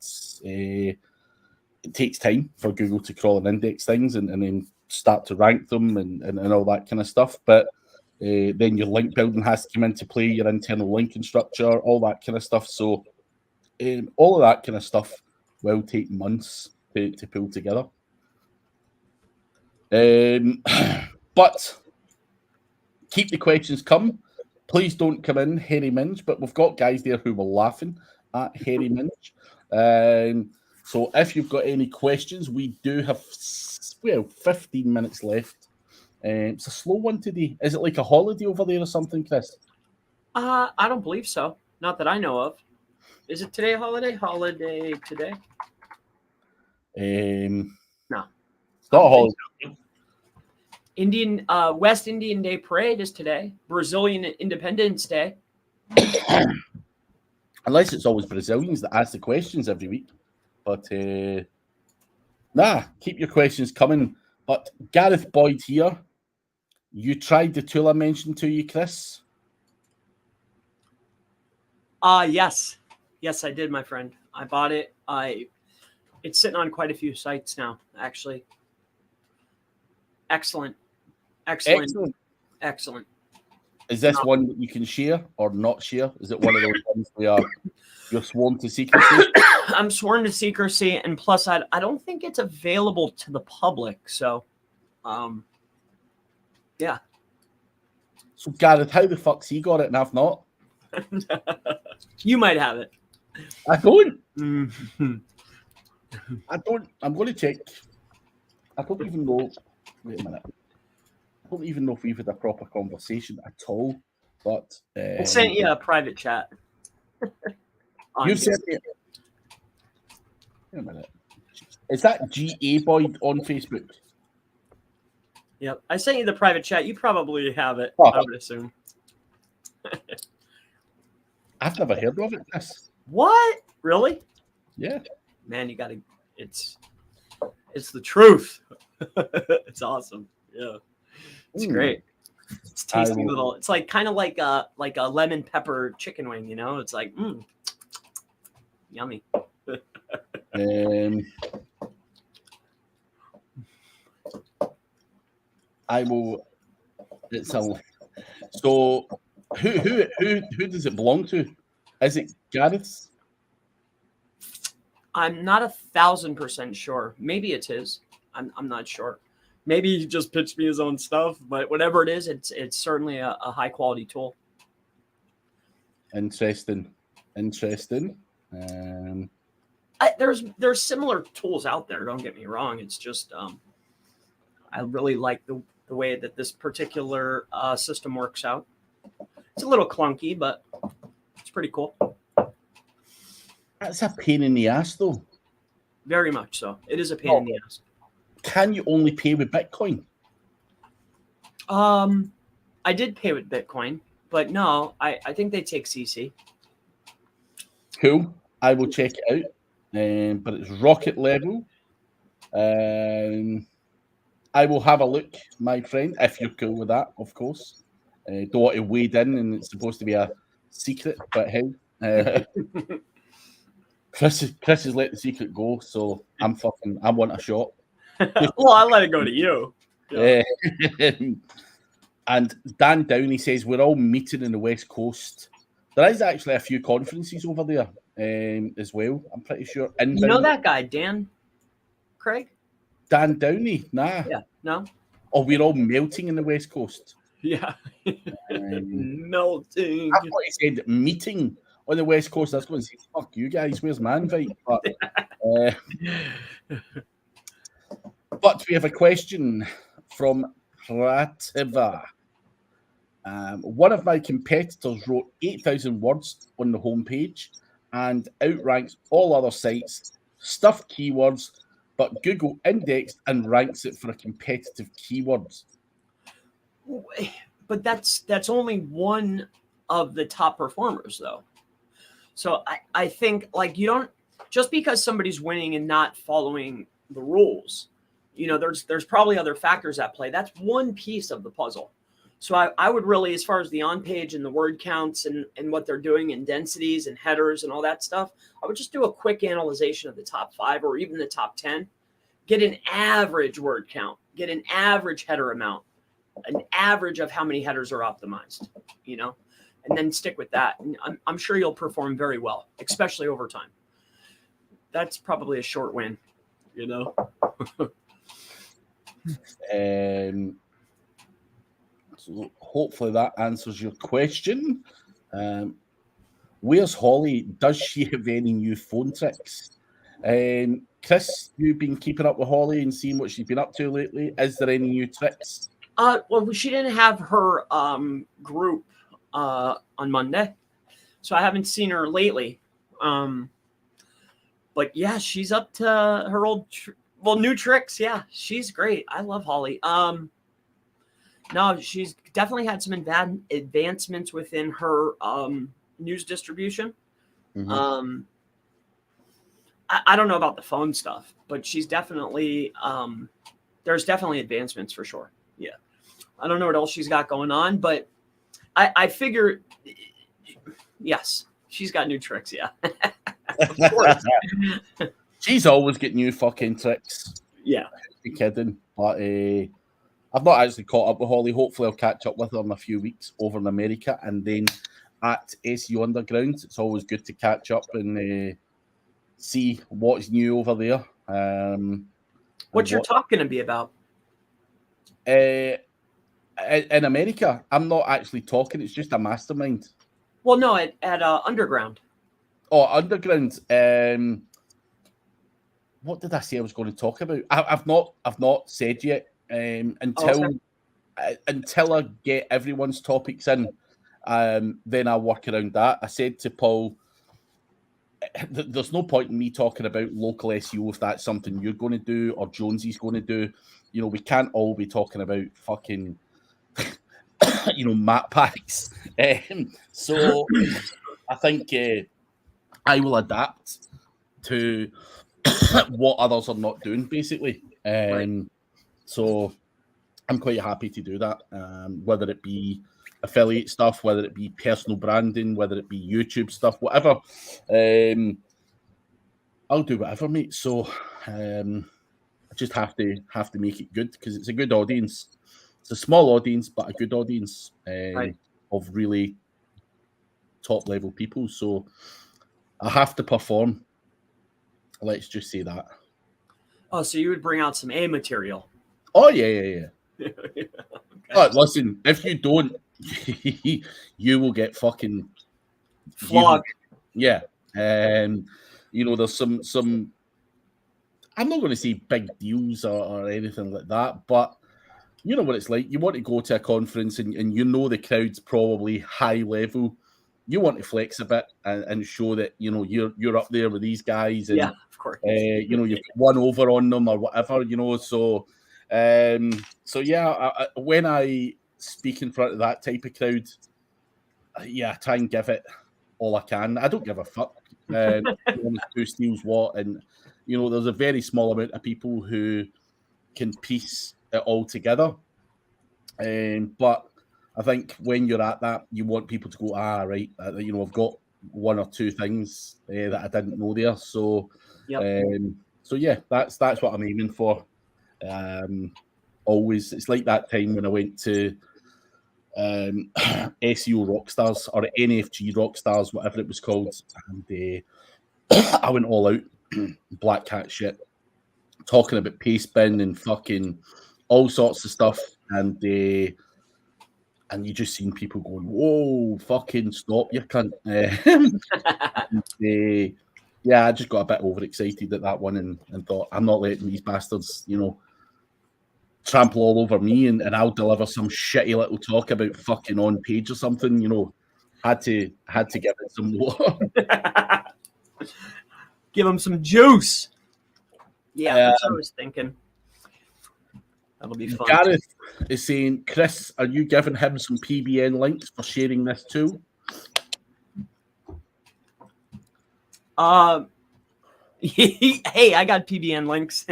[SPEAKER 1] It takes time for Google to crawl and index things and then start to rank them and all that kind of stuff. But then your link building has to come into play, your internal linking structure, all that kind of stuff. So all of that kind of stuff will take months to pull together. But keep the questions coming. Please don't come in, Harry Minge, but we've got guys there who were laughing at Harry Minge. So if you've got any questions, we do have, 15 minutes left It's a slow one today. Is it like a holiday over there or something, Chris?
[SPEAKER 2] I don't believe so. Not that I know of. Is it today a holiday? Holiday today? No.
[SPEAKER 1] It's not a holiday.
[SPEAKER 2] So. West Indian Day Parade is today. Brazilian Independence Day.
[SPEAKER 1] Unless it's always Brazilians that ask the questions every week. But nah, keep your questions coming. But Gareth Boyd here, you tried the tool I mentioned to you, Chris?
[SPEAKER 2] Yes. Yes, I did, my friend. I bought it. It's sitting on quite a few sites now, actually. Excellent.
[SPEAKER 1] Is this one that you can share or not share? Is it one of those ones where you're sworn to secrecy?
[SPEAKER 2] I'm sworn to secrecy, and plus, I don't think it's available to the public. So, yeah.
[SPEAKER 1] So, Gareth, how the fuck's he got it and I've not?
[SPEAKER 2] You might have it.
[SPEAKER 1] I don't. I don't. I'm going to check. I don't even know. Wait a minute. I don't even know if we've had a proper conversation at all. But
[SPEAKER 2] I sent you a private chat.
[SPEAKER 1] You sent me. Wait a minute. Is that GA Boyd on Facebook?
[SPEAKER 2] Yep. I sent you the private chat. You probably have it,
[SPEAKER 1] Oh.
[SPEAKER 2] I would assume.
[SPEAKER 1] I've never heard of it, Chris.
[SPEAKER 2] What? Really?
[SPEAKER 1] Yeah.
[SPEAKER 2] Man, you gotta. It's the truth. It's awesome. Yeah. It's great. It's tasty little. It's like kind of like a lemon pepper chicken wing. You know, it's like yummy.
[SPEAKER 1] I will. It's a. So, who does it belong to? Is it Gareth's?
[SPEAKER 2] I'm not 1,000% sure. Maybe it's his. I'm not sure. Maybe he just pitched me his own stuff, but whatever it is, it's certainly a high quality tool.
[SPEAKER 1] Interesting.
[SPEAKER 2] There's similar tools out there. Don't get me wrong. It's just I really like the way that this particular system works out. It's a little clunky, but it's pretty cool.
[SPEAKER 1] That's a pain in the ass, though.
[SPEAKER 2] Very much so. It is a pain in the ass.
[SPEAKER 1] Can you only pay with Bitcoin?
[SPEAKER 2] I did pay with Bitcoin, but no, I think they take CC.
[SPEAKER 1] Cool. I will check it out. But it's rocket level. I will have a look, my friend, if you're cool with that, of course. Don't want to wade in, and it's supposed to be a secret, but hey. Chris has let the secret go, so I want a shot.
[SPEAKER 2] Well, I let it go to you. Yeah.
[SPEAKER 1] And Dan Downey says we're all meeting in the West Coast. There is actually a few conferences over there as well, I'm pretty sure.
[SPEAKER 2] You know that guy, Dan Craig?
[SPEAKER 1] Dan Downey? Nah.
[SPEAKER 2] Yeah, no?
[SPEAKER 1] Oh, we're all melting in the West Coast.
[SPEAKER 2] Yeah. Melting.
[SPEAKER 1] I thought he said meeting on the West Coast. I was going to say, fuck you guys, where's my invite? But we have a question from Prativa. One of my competitors wrote 8,000 words on the homepage and outranks all other sites, stuffed keywords, but Google indexed and ranks it for a competitive keywords.
[SPEAKER 2] But that's only one of the top performers, though. So I think, like, you don't, just because somebody's winning and not following the rules, you know, there's probably other factors at play. That's one piece of the puzzle. So I would really, as far as the on-page and the word counts and what they're doing and densities and headers and all that stuff, I would just do a quick analyzation of the top 5 or even the top 10. Get an average word count. Get an average header amount. An average of how many headers are optimized, you know, and then stick with that. And I'm sure you'll perform very well, especially over time. That's probably a short win, you know.
[SPEAKER 1] So hopefully that answers your question. Where's Holly? Does she have any new phone tricks? Chris, you've been keeping up with Holly and seeing what she's been up to lately. Is there any new tricks
[SPEAKER 2] Well, she didn't have her group on Monday, so I haven't seen her lately. But yeah, she's up to her old, new tricks. Yeah, she's great. I love Holly. No, she's definitely had some advancements within her news distribution.
[SPEAKER 1] Mm-hmm.
[SPEAKER 2] I don't know about the phone stuff, but she's definitely there's definitely advancements for sure. Yeah, I don't know what else she's got going on, but I figure yes, she's got new tricks. Yeah, of course.
[SPEAKER 1] She's always getting new fucking tricks.
[SPEAKER 2] Yeah,
[SPEAKER 1] You're kidding, but I've not actually caught up with Holly. Hopefully, I'll catch up with her in a few weeks over in America, and then at SEO Underground. It's always good to catch up and see what's new over there.
[SPEAKER 2] what's your talk going to be about?
[SPEAKER 1] In America, I'm not actually talking. It's just a mastermind.
[SPEAKER 2] Well, no, at Underground.
[SPEAKER 1] Oh, Underground. What did I say I was going to talk about? I've not said yet. Until I get everyone's topics in, then I'll work around that. I said to Paul, there's no point in me talking about local SEO if that's something you're going to do or Jonesy's going to do. You know, we can't all be talking about fucking, map packs. So I think I will adapt to what others are not doing, basically.
[SPEAKER 2] Right.
[SPEAKER 1] So I'm quite happy to do that, whether it be affiliate stuff, whether it be personal branding, whether it be YouTube stuff, whatever. I'll do whatever, mate. So I just have to make it good because it's a good audience. It's a small audience, but a good audience
[SPEAKER 2] Right.
[SPEAKER 1] of really top level people. So I have to perform. Let's just say that.
[SPEAKER 2] Oh, so you would bring out some A material.
[SPEAKER 1] Oh, yeah. Okay. But listen, if you don't, you will get fucking
[SPEAKER 2] flogged.
[SPEAKER 1] Yeah. There's some I'm not going to say big deals or anything like that, but you know what it's like. You want to go to a conference and the crowd's probably high level. You want to flex a bit and show that, you're up there with these guys. And,
[SPEAKER 2] yeah, of course.
[SPEAKER 1] You've won over on them or whatever, So, yeah, when I speak in front of that type of crowd, I try and give it all I can. I don't give a fuck who steals what. And, there's a very small amount of people who can piece it all together. But I think when you're at that, you want people to go, right, I've got one or two things that I didn't know there. So, yeah, that's what I'm aiming for. Always, it's like that time when I went to SEO Rockstars or NFG Rockstars, whatever it was called, and I went all out, black cat shit, talking about paste bin and fucking all sorts of stuff, and you just seen people going, "Whoa, fucking stop, you cunt!" I just got a bit overexcited at that one and thought, I'm not letting these bastards, trample all over me and I'll deliver some shitty little talk about fucking on page or something. Had to give it some more.
[SPEAKER 2] Give them some juice. Yeah, that's what I was thinking. That'll be fun.
[SPEAKER 1] Gareth is saying, Chris, are you giving him some PBN links for sharing this tool?
[SPEAKER 2] Hey, I got PBN links.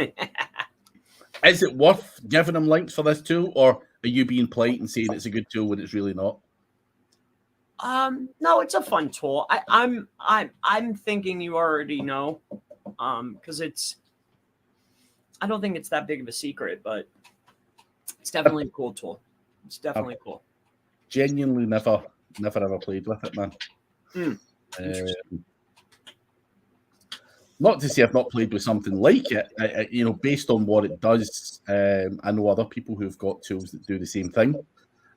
[SPEAKER 1] Is it worth giving him links for this tool, or are you being polite and saying it's a good tool when it's really not?
[SPEAKER 2] No, it's a fun tool. I'm thinking you already know, because I don't think it's that big of a secret, but it's definitely a cool tool. It's definitely cool.
[SPEAKER 1] Genuinely never ever played with it, man. Not to say I've not played with something like it, based on what it does. I know other people who've got tools that do the same thing.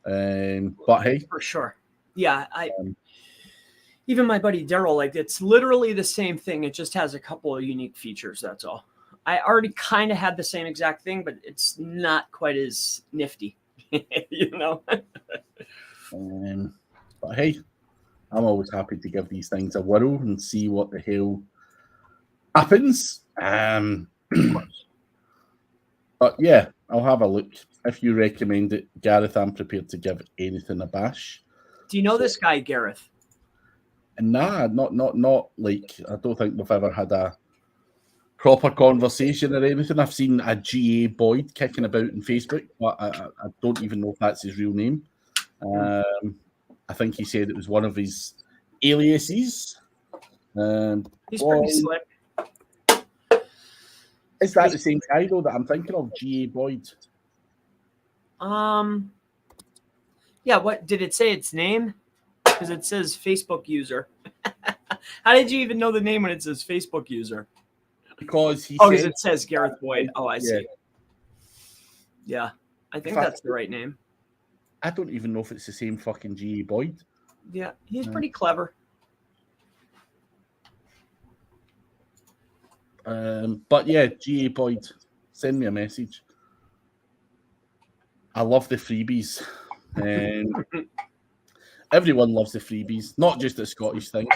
[SPEAKER 1] But hey,
[SPEAKER 2] for sure. Yeah, even my buddy Daryl, it's literally the same thing. It just has a couple of unique features. That's all. I already kind of had the same exact thing, but it's not quite as nifty. You know.
[SPEAKER 1] But hey, I'm always happy to give these things a whirl and see what the hell happens. But yeah, I'll have a look. If you recommend it, Gareth, I'm prepared to give anything a bash.
[SPEAKER 2] Do you know this guy, Gareth?
[SPEAKER 1] Nah, not like, I don't think we've ever had a proper conversation or anything. I've seen a GA Boyd kicking about in Facebook, but I don't even know if that's his real name. I think he said it was one of his aliases.
[SPEAKER 2] He's pretty slick.
[SPEAKER 1] Is that the same guy though that I'm thinking of, GA Boyd?
[SPEAKER 2] Yeah. What did it say? Its name? Because it says Facebook user. How did you even know the name when it says Facebook user?
[SPEAKER 1] Because he
[SPEAKER 2] because it says Gareth Boyd. Oh, I see. Yeah, I think that's the right name.
[SPEAKER 1] I don't even know if it's the same fucking GA Boyd.
[SPEAKER 2] Yeah, he's pretty clever.
[SPEAKER 1] But yeah, GA Boyd, send me a message. I love the freebies. Everyone loves the freebies, not just a Scottish thing.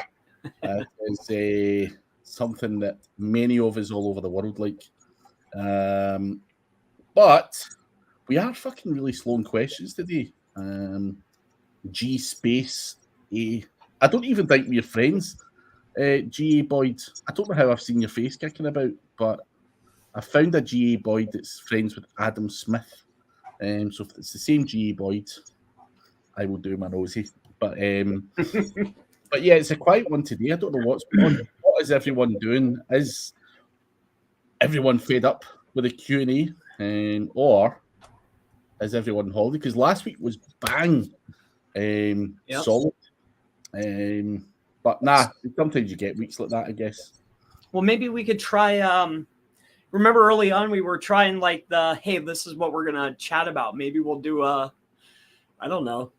[SPEAKER 1] It's something that many of us all over the world like. But we are fucking really slow in questions today. G space A. I don't even think we're friends. GA Boyd. I don't know how I've seen your face kicking about, but I found a GA Boyd that's friends with Adam Smith. So if it's the same GA Boyd, I will do my nosy. But but yeah, it's a quiet one today. I don't know what's going on. What is everyone doing? Is everyone fed up with the Q&A? Or is everyone on holiday? Because last week was bang. Solid. But nah, sometimes you get weeks like that, I guess.
[SPEAKER 2] Well, maybe we could try. Remember early on we were trying like hey, this is what we're gonna chat about. Maybe we'll do I don't know,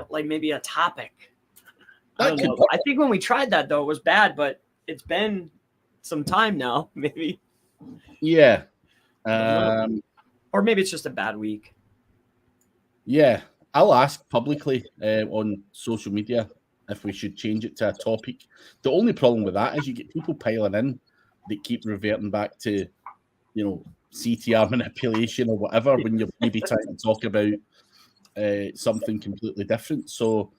[SPEAKER 2] like maybe a topic. I don't know. I think when we tried that though, it was bad, but it's been some time now. Maybe.
[SPEAKER 1] Yeah.
[SPEAKER 2] Or maybe it's just a bad week.
[SPEAKER 1] Yeah, I'll ask publicly on social media if we should change it to a topic. The only problem with that is you get people piling in that keep reverting back to, CTR manipulation or whatever when you're maybe trying to talk about something completely different. So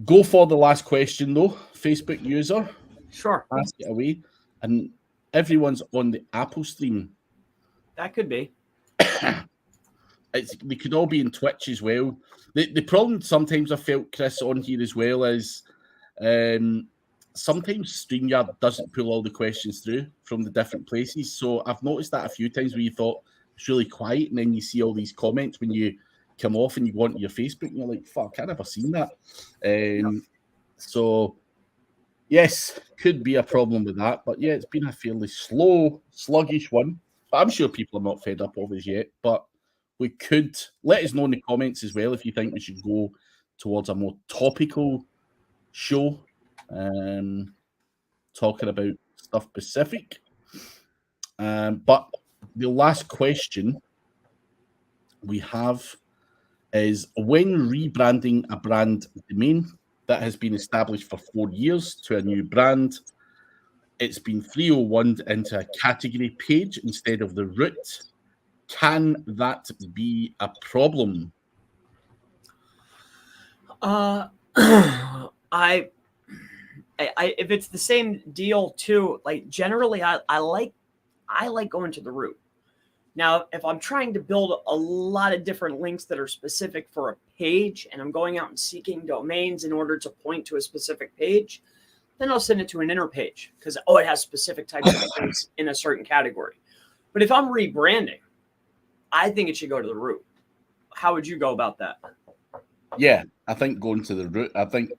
[SPEAKER 1] go for the last question though, Facebook user.
[SPEAKER 2] Sure.
[SPEAKER 1] Ask it away. And everyone's on the Apple stream.
[SPEAKER 2] That could be.
[SPEAKER 1] They could all be in Twitch as well. The problem sometimes I felt, Chris, on here as well is sometimes StreamYard doesn't pull all the questions through from the different places. So I've noticed that a few times where you thought it's really quiet and then you see all these comments when you come off and you go onto your Facebook and you're like, fuck, I never seen that. So yes, could be a problem with that. But yeah, it's been a fairly slow, sluggish one. But I'm sure people are not fed up of us yet. But we could let us know in the comments as well if you think we should go towards a more topical show, talking about stuff specific. But the last question we have is, when rebranding a brand domain that has been established for 4 years to a new brand, it's been 301'd into a category page instead of the root. Can that be a problem?
[SPEAKER 2] If it's the same deal too, like generally I like going to the root. Now, if I'm trying to build a lot of different links that are specific for a page and I'm going out and seeking domains in order to point to a specific page, then I'll send it to an inner page because, it has specific types of things in a certain category. But if I'm rebranding, I think it should go to the root. How would you go about that?
[SPEAKER 1] Yeah, I think going to the root, I think,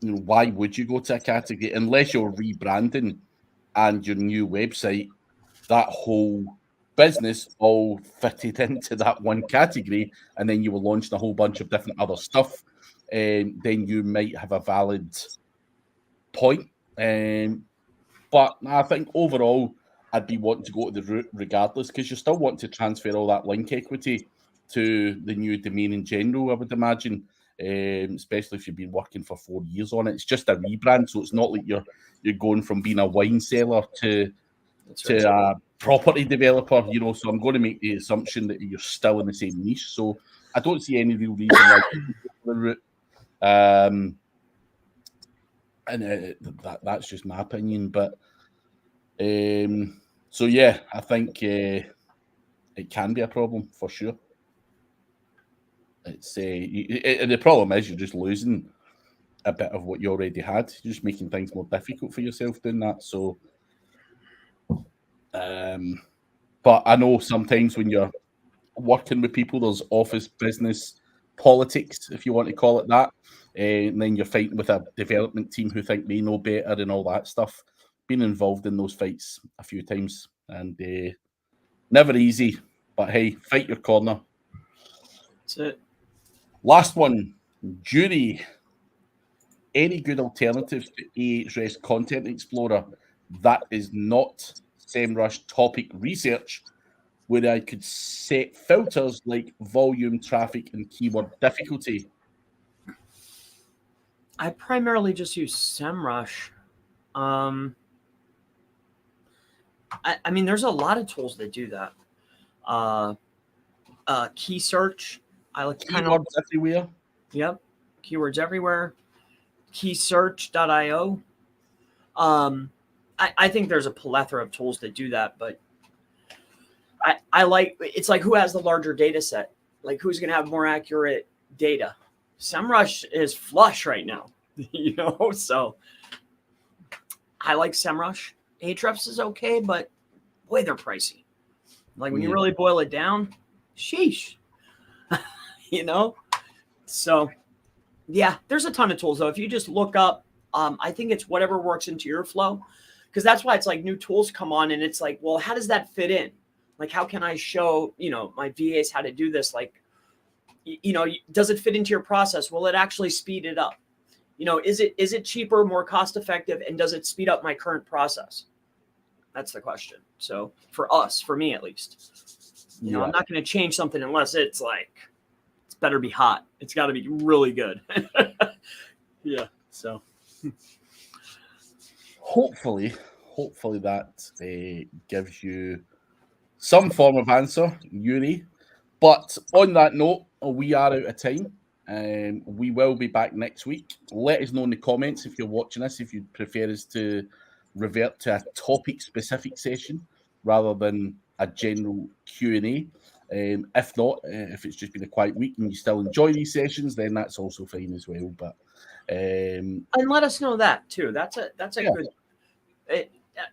[SPEAKER 1] why would you go to a category unless you're rebranding and your new website, that whole business all fitted into that one category, and then you were launching a whole bunch of different other stuff, then you might have a valid point. But I think overall, I'd be wanting to go to the route regardless, because you still want to transfer all that link equity to the new domain in general, I would imagine, especially if you've been working for 4 years on it. It's just a rebrand, so it's not like you're going from being a wine seller to a property developer, you know. So I'm going to make the assumption that you're still in the same niche. So I don't see any real reason why you go for the route. And that's just my opinion. But so yeah, I think it can be a problem for sure. It's the problem is you're just losing a bit of what you already had. You're just making things more difficult for yourself doing that. So, but I know sometimes when you're working with people, there's office business politics, if you want to call it that, and then you're fighting with a development team who think they know better and all that stuff. Been involved in those fights a few times, and never easy. But hey, fight your corner.
[SPEAKER 2] That's it.
[SPEAKER 1] Last one, Jury. Any good alternatives to Ahrefs Content Explorer that is not SEMrush topic research, where I could set filters like volume, traffic, and keyword difficulty?
[SPEAKER 2] I primarily just use SEMrush. I mean, there's a lot of tools that do that. Key search. I like
[SPEAKER 1] keywords everywhere.
[SPEAKER 2] Yep, keywords everywhere. Keysearch.io. I think there's a plethora of tools that do that, but I like, it's like who has the larger data set? Like who's going to have more accurate data? SEMrush is flush right now, you know? So I like SEMrush. Ahrefs is okay, but boy, they're pricey. Like when you really boil it down, sheesh, you know? So yeah, there's a ton of tools though. If you just look up, I think it's whatever works into your flow, because that's why it's like new tools come on and it's like, well, how does that fit in? Like, how can I show, you know, my VAs how to do this? Like, you know, does it fit into your process? Will it actually speed it up? You know, is it cheaper, more cost effective, and does it speed up my current process? That's the question. So for us, for me at least, you know, I'm not going to change something unless it's like, it's better be hot. It's got to be really good. Yeah. So
[SPEAKER 1] hopefully that gives you some form of answer, Yuri. But on that note, we are out of time. We will be back next week. Let us know in the comments if you're watching us, if you'd prefer us to revert to a topic-specific session rather than a general Q&A. If not, if it's just been a quiet week and you still enjoy these sessions, then that's also fine as well. But
[SPEAKER 2] and let us know that too. That's a good.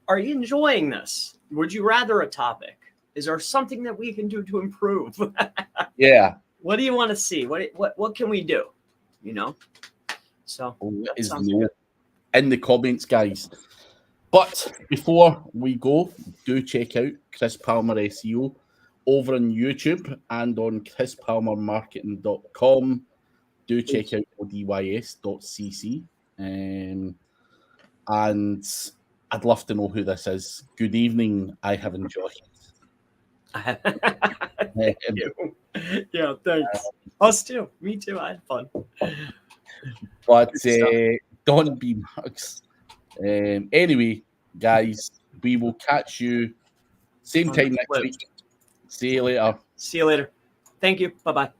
[SPEAKER 2] Are you enjoying this? Would you rather a topic? Is there something that we can do to improve?
[SPEAKER 1] Yeah.
[SPEAKER 2] What do you want to see? What can we do? You know. So
[SPEAKER 1] is in the comments, guys. But before we go, do check out Chris Palmer SEO over on YouTube and on chrispalmermarketing.com. Do check out ODYS.cc. And I'd love to know who this is. Good evening. I have enjoyed.
[SPEAKER 2] Thank you. Yeah, thanks. Us too. Me too. I had fun.
[SPEAKER 1] But don't be mugs. Anyway, guys, we will catch you same time next week. See you later.
[SPEAKER 2] See you later. Thank you. Bye-bye.